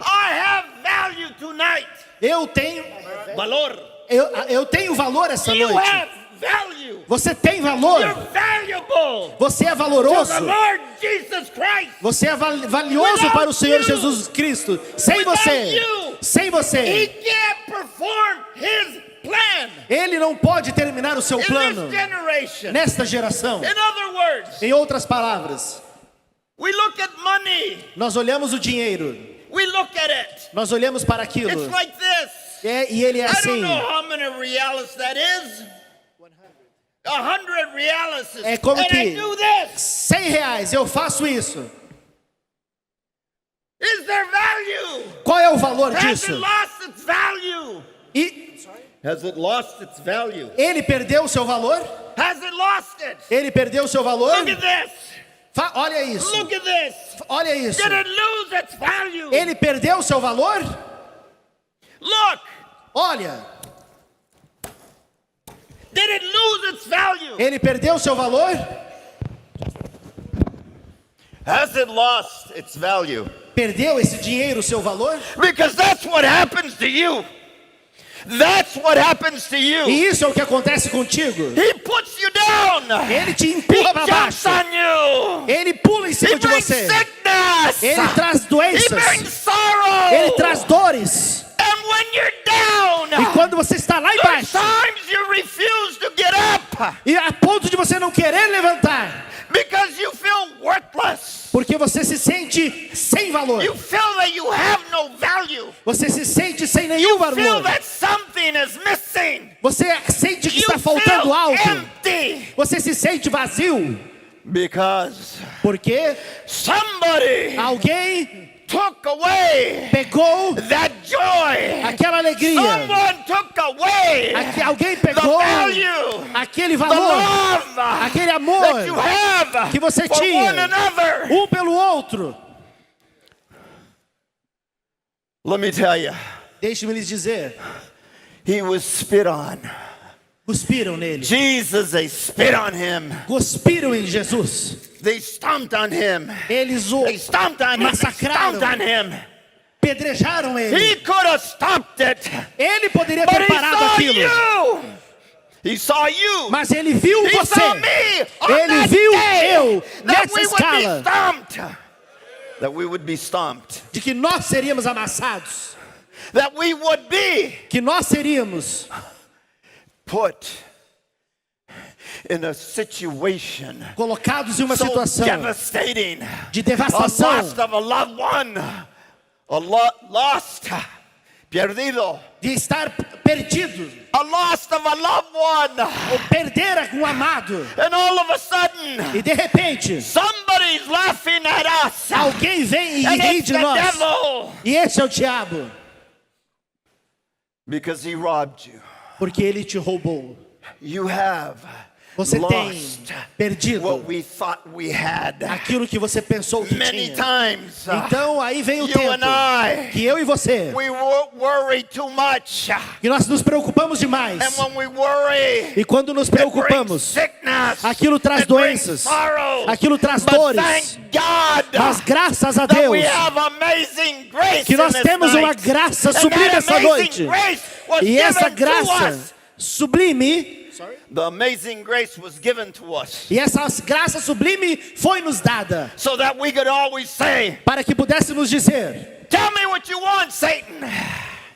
I have value tonight. Eu tenho, Valor. eu tenho valor essa You noite. have value. Você tem valor. You're valuable Você é to valoroso. the Lord Jesus Christ. Você é valioso para o Senhor Jesus Cristo. Sem você, sem He você, can't perform his plan ele não pode terminar o seu in plano this generation. nesta geração. In other words, Em outras palavras, we look at money. nós olhamos o dinheiro, We look at it. nós olhamos para aquilo. It's like this. E ele é I don't assim. know how many reales that is. 100 reales. É como and I que do this. R$100, eu faço isso. Is there value? Qual é o valor Has disso? it lost its value? E Has it lost its value? ele perdeu o seu valor? Has it lost it? Ele perdeu o seu valor? Look at this. Olha isso. Look at this. Olha isso. Did it lose its value? Ele perdeu o seu valor? Look. Olha, Did it lose its value? ele perdeu o seu valor? Has it lost its value? Perdeu esse dinheiro o seu valor? Because that's what happens to you. That's what happens to you. E isso é o que acontece contigo. He puts you down. Ele te He empurra para jumps baixo. on you. Ele pula em He cima de brings você. sickness. Ele traz He doenças. brings sorrow. Ele traz dores. And when you're down, E quando você está lá there's embaixo, times you refuse to get up e a ponto de você não querer levantar, because you feel worthless. porque você se sente sem valor. You feel that you have no value. Você se sente sem nenhum Feel valor. that something is missing. Você sente que You está faltando feel algo. empty Você se sente vazio. because Porque somebody alguém took away pegou that joy. aquela alegria. Someone took away Alguém the pegou value, aquele the valor, love aquele that amor you have que você for tinha one another. pelo outro. Let me tell you, Deixe-me lhes dizer, he was spit on. cuspiram nele. Jesus, they spit on him. Cuspiram em Jesus. They stomped on him. Eles o They stomped on him. They massacraram. stomped on him. pedrejaram ele. He could have stopped it, Ele poderia but ter he parado saw aquilo. you. He saw you. Mas ele viu He você. saw me on Ele that viu day eu that nessa we would be escala stomped. That we would be stomped. de que nós seríamos amassados. That we would be Que nós seríamos put in a situation colocados em uma so situação devastating. de A devastação, loss of a loved one. Lost. Perdido. de estar perdido, A loss of a loved one. ou perder um amado. And all of a sudden, E de repente, somebody's laughing at us. alguém vem e And ri it's de the nós. devil. E esse é o diabo, Because he robbed you. porque ele te roubou. You have Você tem lost perdido what we thought we had. aquilo que você pensou que Many tinha. times, Então aí vem o you tempo and I, que eu e você, we worry too much. que nós nos preocupamos demais. And when we worry, E quando nos it brings preocupamos, sickness, aquilo traz it brings doenças, sorrow. aquilo traz But dores. thank God Mas graças a that Deus we have amazing grace que nós in this temos uma night. graça And sublime that essa amazing noite. grace was E essa given to graça us. sublime, The amazing grace was given to us e essa graça sublime foi nos dada so that we could always say, para que pudéssemos dizer: tell me what you want, Satan.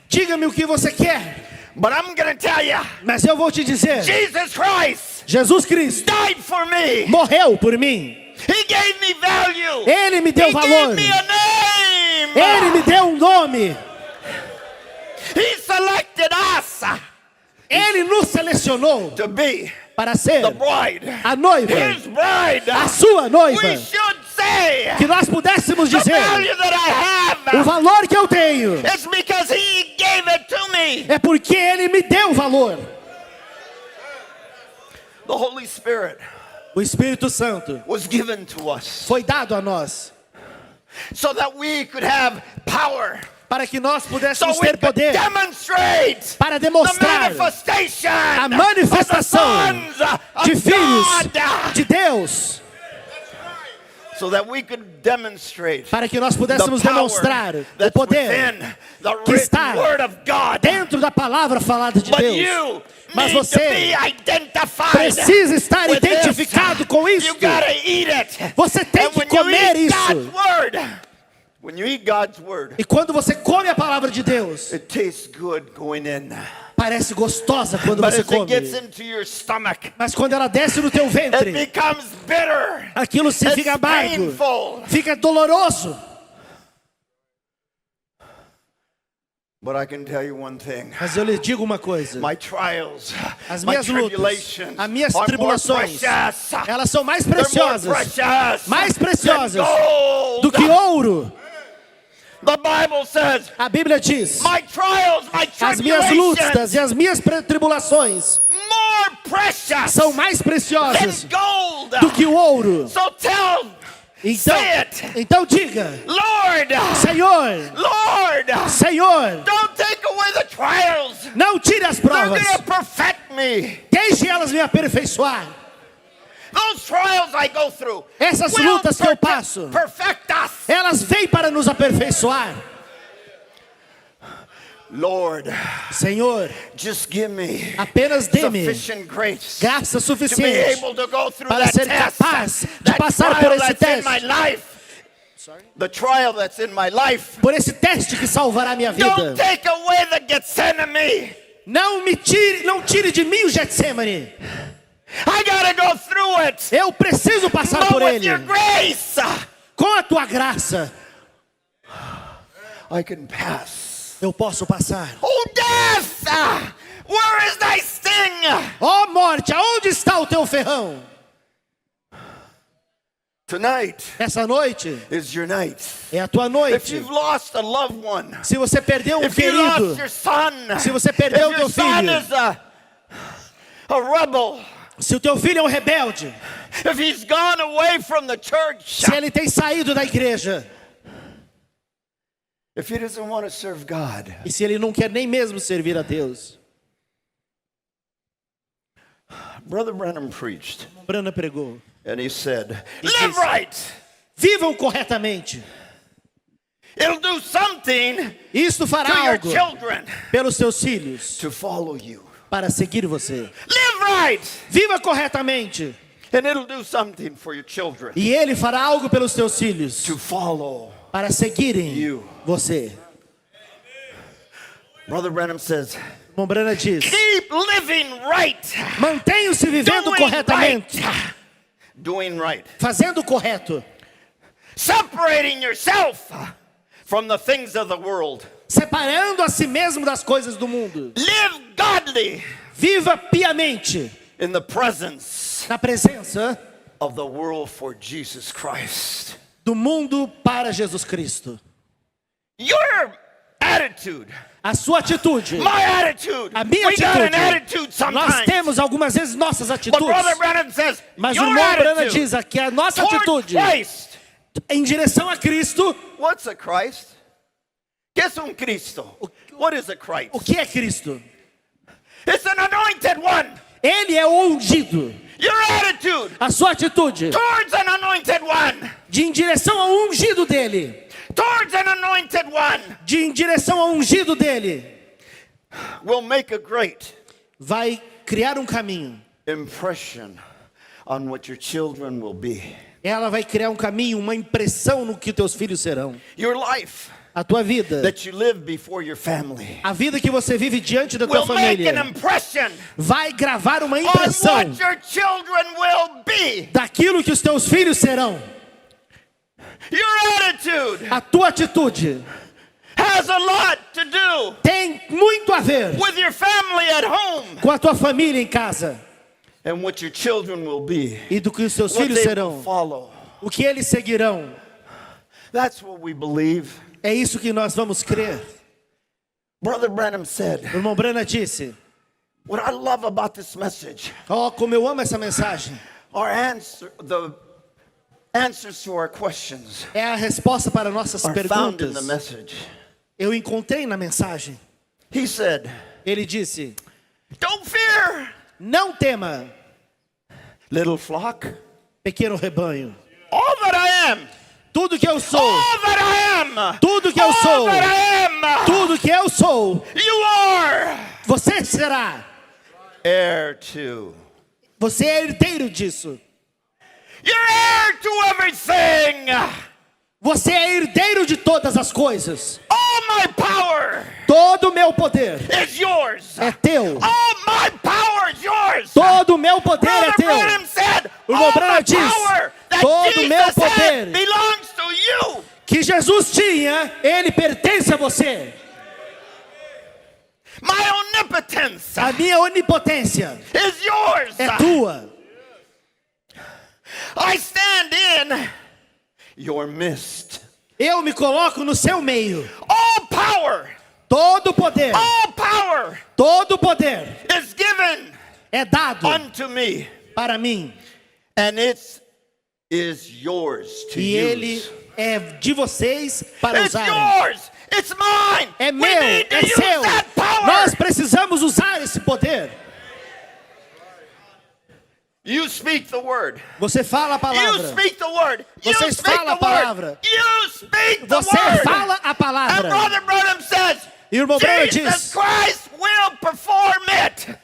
diga-me o que você quer, But I'm going to tell you, mas eu vou te dizer, Jesus Christ Jesus Cristo died for me. morreu por mim. He gave me value. Ele me deu He valor. gave me a name. Ele me deu um nome. He selected us Ele nos selecionou to be para ser the bride. a noiva, His bride. a sua noiva. We should say Que nós pudéssemos the dizer: value that I o have. valor que eu tenho It's because he gave it to me. é porque Ele me deu valor. The Holy Spirit O Espírito Santo was given to us foi dado a nós so that we could have power. para que nós So pudéssemos we ter could poder demonstrate para the demonstrar manifestation a manifestação of the sons de of filhos God. de Deus, So that we could demonstrate para que nós the pudéssemos power demonstrar o that's poder within the que written está word of God. dentro da palavra falada de But Deus. you Mas need to be você identified precisa estar with this. identificado com isso. You gotta eat it. Você tem And que when you comer eat isso. God's word, when you eat God's word, E quando você come a palavra de Deus, it tastes good going in. parece gostosa quando But você as it gets come. into your stomach, Mas quando ela desce no teu it ventre, becomes bitter. aquilo se It's fica amargo, painful. fica doloroso. But I can tell you one thing. Mas eu lhes digo uma coisa: My trials, as my minhas lutas, tribulations as minhas are more tribulações, precious. elas são mais They're more preciosas, precious mais than preciosas gold. do que ouro. The Bible says, A Bíblia diz: my trials, my as minhas tribulations, lutas e as minhas tribulações more precious são mais than preciosas gold. do que o ouro. So tell, Então, say it, então diga: Lord, Senhor, Lord, Senhor, don't take away the trials. não tire as They're provas, going to perfect me. deixe elas me aperfeiçoar. Those trials I go through Essas will lutas que eu passo, perfect us. elas vêm para nos aperfeiçoar. Lord, Senhor, just give me apenas dê-me sufficient grace graça to be suficiente able to go through para that ser test, capaz de that passar por trial esse that's in my teste, life. The trial that's in my life. por esse teste que salvará minha vida. Don't take away the Gethsemane. Não tire de mim o Getsemane. I gotta go through it. Eu preciso passar But por with ele. your grace, Com a tua graça, I can pass. eu posso passar. Oh, death! Where is thy sting? Ó morte, aonde está o teu ferrão? Tonight Essa noite is your night. é a tua If noite. you've lost a loved one, Se você perdeu um if you querido, lost your son, se você perdeu if teu your son filho, is a rebel, se o teu filho é um rebelde, if he's gone away from the church, se ele tem saído da igreja, if he doesn't want to serve God, e se ele não quer nem mesmo servir a Deus. Brother Branham preached, Brana pregou: and he said, He live says- right. vivam corretamente. It'll do something Isto to fará your algo children pelos seus filhos to follow you. para seguir você. Live right, Viva corretamente, and it'll do something for your children e ele fará algo pelos teus filhos to follow para seguirem you. você. Brother Branham says, Irmão Brana diz: keep living right. mantenham-se vivendo Doing corretamente, right. Doing right. fazendo o correto, Separating yourself from the things of the world. separando a si mesmo das coisas do mundo. Live godly Viva piamente in the presence na presença of the world for Jesus Christ. do mundo para Jesus Cristo. Your attitude, A sua atitude, my attitude, a minha we got an atitude. attitude Nós sometimes. temos algumas vezes nossas But atitudes, Brother Branham says, mas o your irmão Brana attitude diz aqui a nossa toward atitude Christ. em direção a Cristo. What's a Christ? ¿Qué es un Cristo? What is a Christ? O que é Cristo? It's an anointed one. Ele é o ungido. Your attitude A sua atitude towards an anointed one, em direção ao ungido dele, towards an anointed one, em direção ao ungido dele, will make a great vai criar um caminho. impression on what your children will be. Ela vai criar um caminho, uma impressão no que teus filhos serão. Your life A tua vida, that you live before your family a vida que você vive diante da tua will make an família, impression vai gravar uma on impressão what your children will be. daquilo que os teus filhos serão. Your attitude A tua atitude has a lot to do tem muito a ver with your family at home com a tua família em casa and what your children will be, e do que os seus what filhos they will serão, follow. o que eles seguirão. That's what we believe. É isso que nós vamos crer. Brother Branham said, O irmão Brana disse: what I love about this message, oh, como eu amo essa mensagem. the answers to our questions É a resposta para nossas are found in perguntas. the message. Eu encontrei na mensagem. He said, Ele disse: don't fear, não tema, little flock. pequeno rebanho. All that I am, Tudo que eu sou, all that I am, tudo que eu all sou, that I am, tudo que eu sou, you are você será. heir to. Você é herdeiro disso. You're heir to everything. Você é herdeiro de todas as coisas. All my power Todo o meu poder is yours. é teu. All my power is yours. Todo o meu poder é Brother teu. Branham said, O irmão all Branham the diz, power that todo o meu Jesus poder had belongs to you. que Jesus tinha, ele pertence a você. My omnipotence A minha onipotência is yours. é tua. I stand in your midst. Eu me coloco no seu meio. All power, Todo poder, all power todo poder is given é dado unto me, para mim. and it is yours to E ele use. é de vocês para It's usarem. yours. It's mine. É We meu, need to é use seu. that power. Nós precisamos usar esse poder. You speak the word. Você fala a You palavra. speak the word. You Vocês speak falam a the word. palavra. You speak the Você word. fala a And palavra. Brother Branham says, E o irmão Branham Jesus diz, Christ will perform it.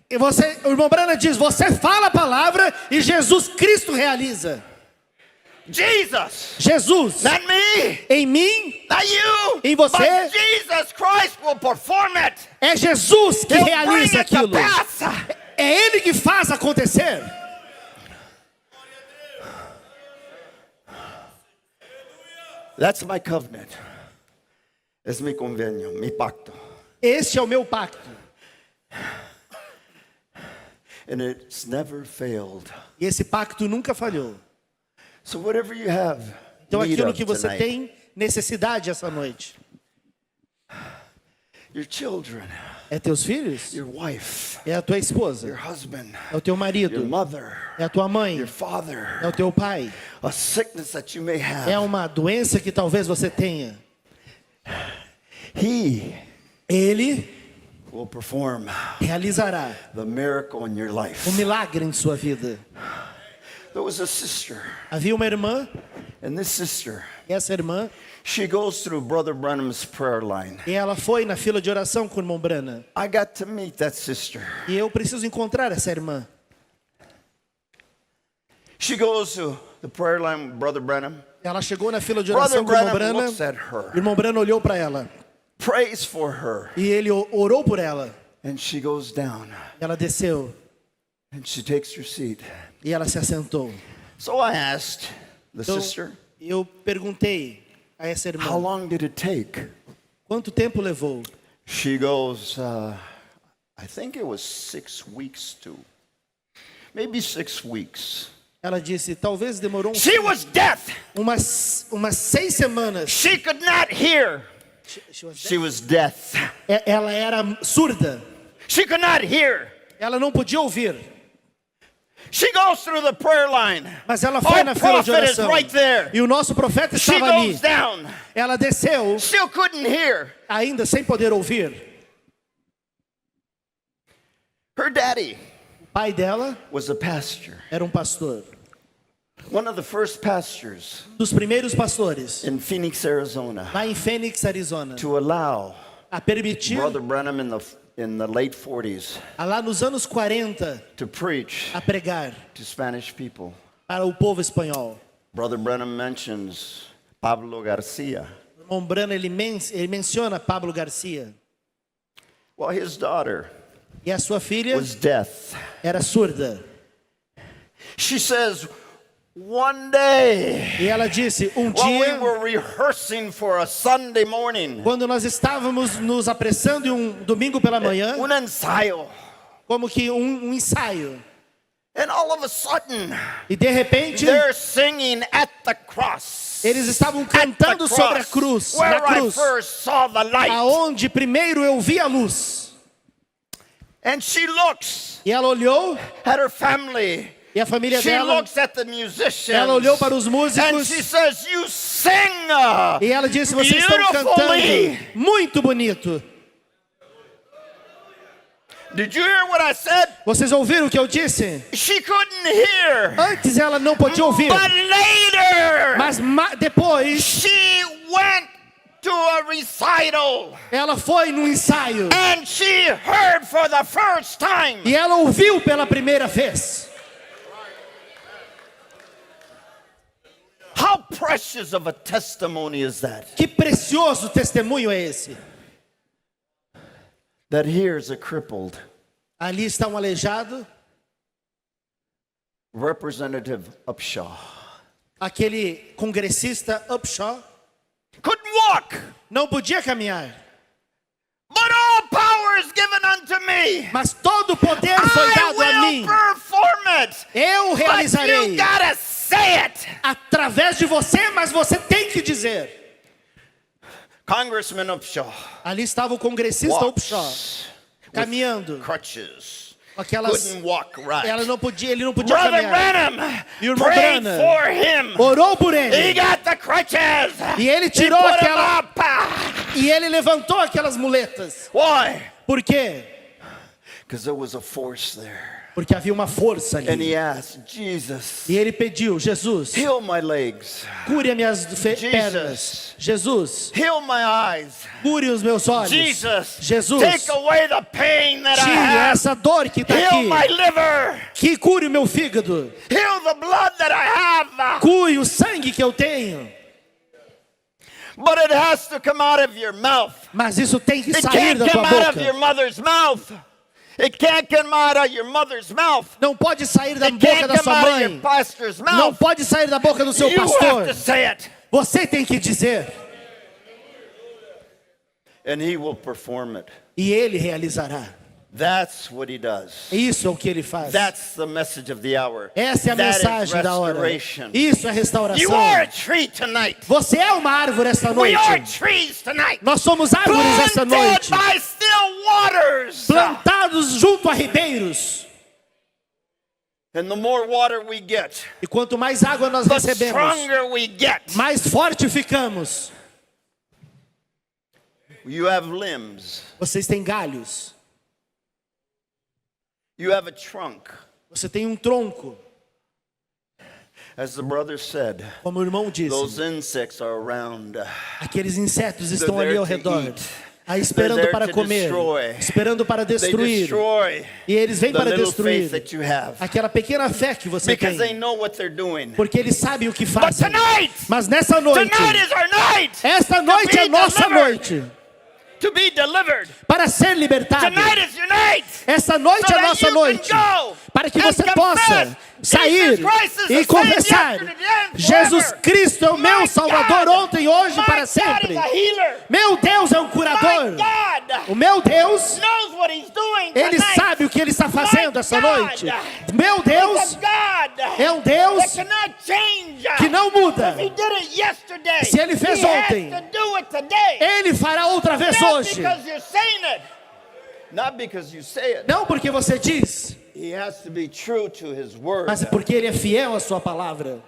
e você, o irmão Brana diz, você fala a palavra e Jesus Cristo realiza. Jesus, Jesus, not me, em mim, not you, Em você. but Jesus Christ will perform it. é Jesus que He'll bring realiza it to aquilo. pass. É Ele que faz acontecer. That's my covenant. Es mi convenio, mi pacto. Este é o meu pacto. And it's never failed. E esse pacto nunca falhou. So whatever you have Então need aquilo of que você tonight, tem necessidade essa noite your children, é teus filhos, your wife, é a tua your esposa, husband, é o teu your marido, mother, é a tua mãe, your father, é o teu pai, a sickness that you may have. é uma doença que talvez você tenha. Ele Will perform realizará the miracle in your life. milagre em sua vida. There was a sister, Havia uma irmã, and this sister, e essa irmã, she goes through Brother Branham's prayer line. e ela foi na fila de oração com o irmão Branham. I got to meet that sister. E eu preciso encontrar essa irmã. She goes to the prayer line with Brother Branham. Ela chegou na fila de Brother oração com o irmão Branham Branham. looks at O her, irmão Branham olhou para ela prays for her, e ele orou por ela. and she goes down, Ela desceu and she takes her seat. e ela se assentou. So I asked the Então, sister, eu perguntei a essa how irmã, long did it take? quanto tempo levou? She goes, I think it was 6 weeks to, maybe 6 weeks. Ela disse, talvez demorou She was deaf. umas 6 semanas. She could not hear. She was deaf. Ela era surda. She could not hear. Ela não podia ouvir. She goes through the prayer line. Mas ela foi Our na fila de prophet is oração. right there. E o nosso profeta She estava ali. goes down. Ela desceu, Still couldn't hear. ainda sem poder ouvir. Her daddy O pai dela was a pastor, era um pastor. one of the first pastors Dos primeiros pastores, in Phoenix, Arizona, lá em Phoenix, Arizona. to allow A permitir, Brother Branham in the late 40s lá nos anos 40, to preach a pregar to Spanish people. para o povo espanhol. Brother Branham mentions Pablo Garcia. O irmão Branham, ele menciona Pablo Garcia. Well, his daughter E a sua filha was deaf. era surda. She says, one day, E ela disse, while we dia, were rehearsing for a Sunday morning, quando nós estávamos nos apressando em domingo pela manhã, un ensayo, como que ensaio. and all of a sudden, E de repente, they're singing at the cross. eles estavam cantando sobre a cruz, where na cruz, I first saw the light. aonde primeiro eu vi a luz. And she looks E ela olhou, at her family. e a família She dela, looks at the musicians. ela olhou para os And músicos, she says, you sing e ela disse, vocês estão beautifully. cantando muito bonito. Did you hear what I said? Vocês ouviram o que eu disse? She couldn't hear. Antes ela não podia ouvir, But later, mas depois she went to a recital. ela foi no ensaio And she heard for the first time. e ela ouviu pela primeira vez. How precious of a testimony is that? Que precioso testemunho é esse? That here's a crippled Ali está um aleijado, Representative Upshaw. aquele congressista Upshaw, Couldn't walk. não podia caminhar, But all power is given unto me. mas todo o poder foi I dado a will mim. perform it. Eu But realizarei you gotta say it. através de você, mas você tem que dizer. Congressman Upshaw Ali estava o congressista Upshaw, walks caminhando. crutches. Aquelas, Couldn't walk right. ele não podia Brother caminhar. Branham E o irmão prayed Branham for him. orou por He ele. got the crutches. E ele He tirou put 'em aquela, up. e ele levantou aquelas muletas. Why? Por quê? Because there was a force there. Porque havia uma força And he ali. asked, Jesus, E ele pediu, Jesus, heal my legs. cure as minhas pernas. Jesus, Heal my eyes. cure os meus olhos. Jesus, Jesus, take away the pain that I tire have. essa dor que está Heal my aqui. liver. Que cure o meu fígado. Heal the blood that I have. Cure o sangue que eu tenho. But it has to come out of your mouth. Mas isso tem que It sair can't da tua come out of your boca. mother's mouth. It can't come out of your mother's mouth. Não pode sair da It boca can't da come sua out of your mãe. pastor's Não mouth. pode sair da boca do seu You have pastor. to say it. Você tem que dizer. And he will perform it. E ele realizará. That's what he does. Isso é o que ele faz. That's the message of the hour. Essa é a That is mensagem da hora. restoration. Isso é You restauração. are a tree tonight. Você é uma árvore esta We noite. are trees tonight. Nós somos árvores esta Planted noite. by still waters. Plantados junto a ribeiros. And the more water we get, E quanto mais água nós the recebemos, stronger we get. mais forte ficamos. You have limbs. Vocês têm galhos. You have a trunk. Você tem um tronco. As the brother said, Como o irmão disse, those insects are around. aqueles insetos estão They're ali ao there to redor. eat. Aí esperando They're para there to comer. destroy. Esperando para They destruir. destroy E eles vêm the para little destruir faith that you have. aquela pequena fé que você Because they tem. know what they're doing. Porque eles sabem o que But fazem. tonight, Mas nessa noite, tonight is our night. esta noite é nossa noite. To be delivered. Para ser libertado. Tonight is your night. Essa noite So é that nossa you noite. can go Para que and você confess possa sair Jesus Christ is the e same confessar: yesterday and Jesus forever. Cristo é o meu My Salvador God, ontem, hoje e my para God sempre. is a healer. Meu Deus é um curador. My God O meu Deus, knows what he's doing Ele tonight. sabe o que Ele está fazendo My essa God noite. Meu Deus is a God é um Deus that cannot change. que não muda. He did it yesterday. Se Ele fez He ontem, has to do it today. Ele fará outra vez Not hoje. because you're saying it. Not because you say it. Não porque você diz, He has to be true to his word. mas porque Ele é fiel à sua palavra.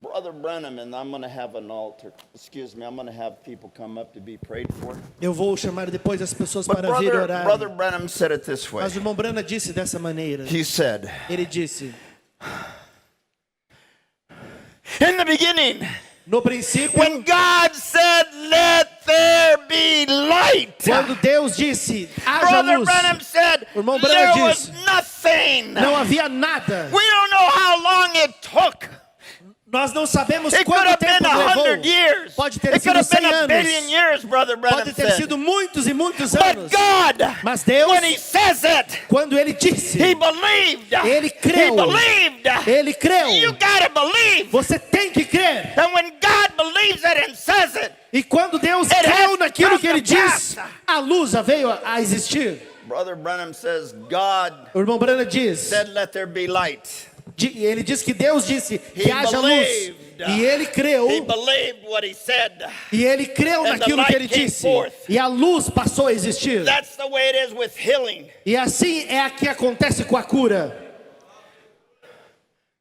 Brother Branham, and I'm going to have an altar. Excuse me, I'm going to have people come up to be prayed for. Eu vou chamar depois as pessoas But para vir orar. Brother Branham said it this way. Mas o irmão Brana disse dessa maneira. He said, Ele disse: in the beginning, no princípio, when God said, let there be light, quando Deus disse, haja Brother luz, Branham said, O irmão there Branham was disse, nothing. não havia nada. We don't know how long it took. Nós não sabemos It could quanto have been tempo 100 levou. years. Pode ter It could sido have been 100 a billion anos. years, Brother Branham Pode ter said. sido muitos e muitos But anos. God, Mas Deus, when He says it, quando Ele disse, He believed. Ele creu. He believed. Ele creu. You gotta believe. Você tem que crer. And when God believes it and says it, E quando Deus It creu has naquilo come que Ele to diz, pass. a luz veio a existir. Brother Branham says, God O irmão Brana diz, said, let there be light. ele diz que Deus disse que He haja luz. believed. E ele creu. He believed what He said. E ele creu And the naquilo que ele light came disse. forth. E a luz passou a existir. That's the way it is with healing. E assim é que acontece com a cura.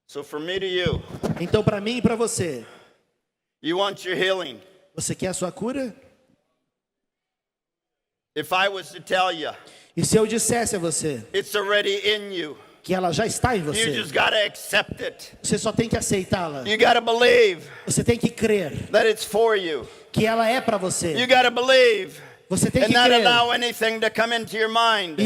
So for me to you, Então para mim e para você, you want your healing. você quer a sua cura? If I was to tell you, E se eu dissesse a você it's already in you. que ela já está em You você, just got to accept it. você só tem que aceitá-la. You got to believe Você tem que crer that it's for you. que ela é para você. You got to believe Você tem and que not crer. allow anything to come into your mind.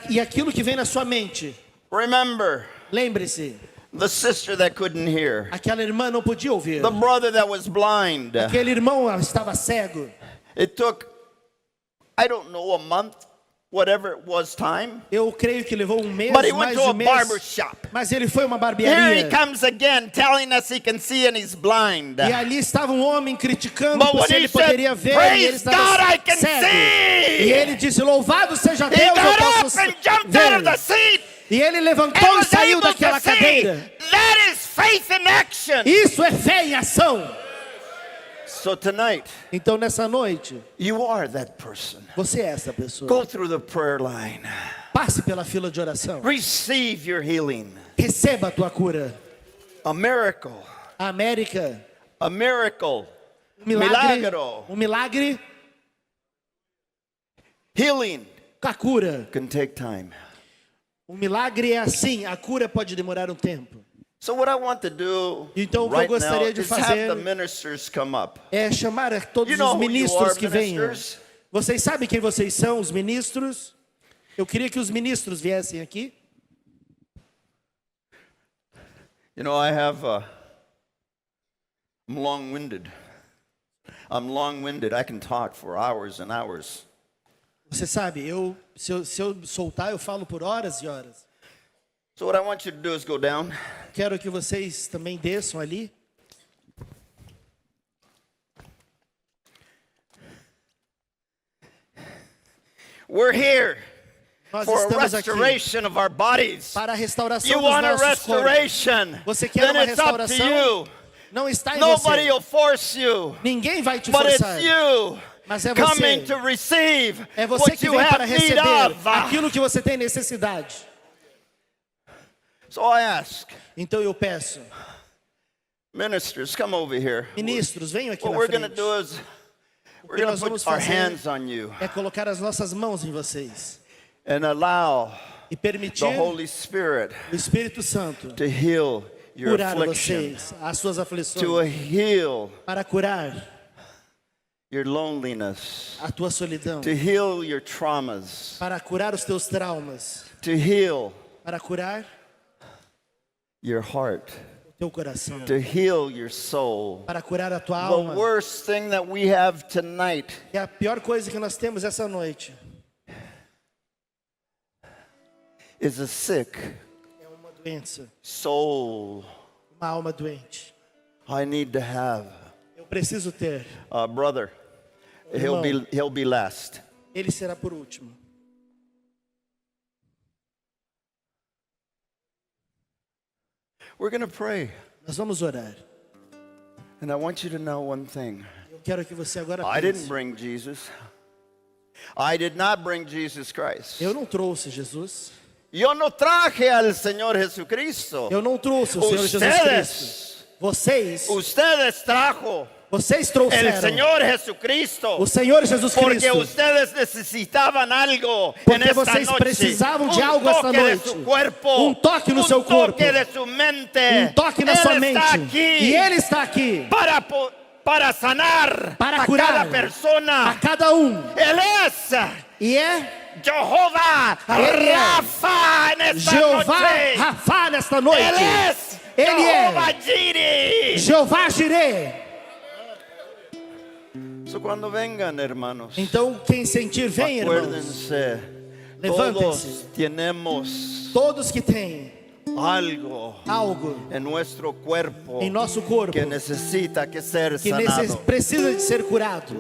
E aquilo que vem na sua mente, Remember lembre-se, the sister that couldn't hear, aquela irmã não podia ouvir. the brother that was blind. Aquele irmão estava cego. It took, I don't know, a month, whatever it was time. Eu creio que levou um mês, But he went mais to de a mês. barber shop. Mas ele foi a uma Here he barbearia. comes again, telling us he can see and he's blind. E ali estava um homem criticando But when se he ele said, poderia ver e "Praise ele estava God, I can cego. see!" E ele disse, louvado seja He Deus, eu got posso up and jumped out of the ver. seat E ele and levantou e was saiu able daquela to see. cadeira. That is faith in action. Isso é fé em ação. So tonight, Então nessa noite, you are that person. você é essa pessoa. Go through the prayer line. Passe pela fila de oração. Receive your healing. Receba a tua cura. A miracle. A América, A miracle. um milagre. Milagro. Um milagre Healing com a cura. can take time. Um milagre é assim, a cura pode demorar um tempo. So what I want to do Então, o que eu right now gostaria de is have fazer the ministers come up. É chamar a todos You know os who you ministros are, que venham. ministers? Vocês sabem quem vocês são, os ministros? Eu queria que os ministros viessem aqui. You know, I'm long-winded. I'm long-winded. I can talk for hours and hours. Você sabe, se eu soltar, eu falo por horas e horas. So what I want you to do is go down. Quero que vocês também desçam ali. We're here Nós for a estamos aqui restoration of our bodies. para a restauração You dos want a nossos corpos. restoration? Você quer Then uma it's up to restauração? you. Não está em Nobody você. will force you, Ninguém vai te but forçar. it's you Mas é coming você. to receive É você what que you vem para have need receber of. aquilo que você tem necessidade. So I ask, Então eu peço, ministers, come over here. ministros, venham aqui What na we're going to frente. do is we're que going nós to vamos put our fazer hands on you É colocar as nossas mãos em vocês and allow e permitir the Holy Spirit o Espírito Santo to heal your curar affliction, vocês, as suas aflições, to heal para curar your loneliness, a tua solidão, to heal your traumas, para curar os teus traumas, to heal para curar your heart, o teu coração, to heal your soul. para curar a tua The alma. worst thing that we have tonight E a pior coisa que nós temos essa noite is a sick é uma doença, soul. uma alma doente. I need to have Eu preciso ter. a brother. He'll be last. Ele será por último. We're going to pray. Nós vamos orar. And I want you to know one thing. Eu quero que você agora I didn't pense. bring Jesus. I did not bring Jesus Christ. Eu não trouxe Jesus. Yo no traje al Señor Jesucristo. Eu não trouxe o Senhor Jesus Cristo. Ustedes trajo Vocês el trouxeram Señor Jesucristo. o Senhor Jesus Porque Cristo. ustedes necesitaban algo en Porque esta vocês noche. precisavam de algo esta toque de noite. su cuerpo, Um toque no seu corpo. toque de su mente. Um toque na Él sua está mente. aquí E Ele está aqui para sanar para a curar cada persona. a cada um. Él es E é Jehová Ele é Rafa en esta Jeová noche. Rafa nesta noite. Él es Ele Jehová é Jireh. Jeová Jireh. So, cuando vengan, hermanos, Então quem sentir, vem, irmãos. acuérdense, Levantem-se. todos tenemos Todos que têm algo algo en nuestro cuerpo em nosso corpo que necesita que ser que sanado. precisa de ser curado.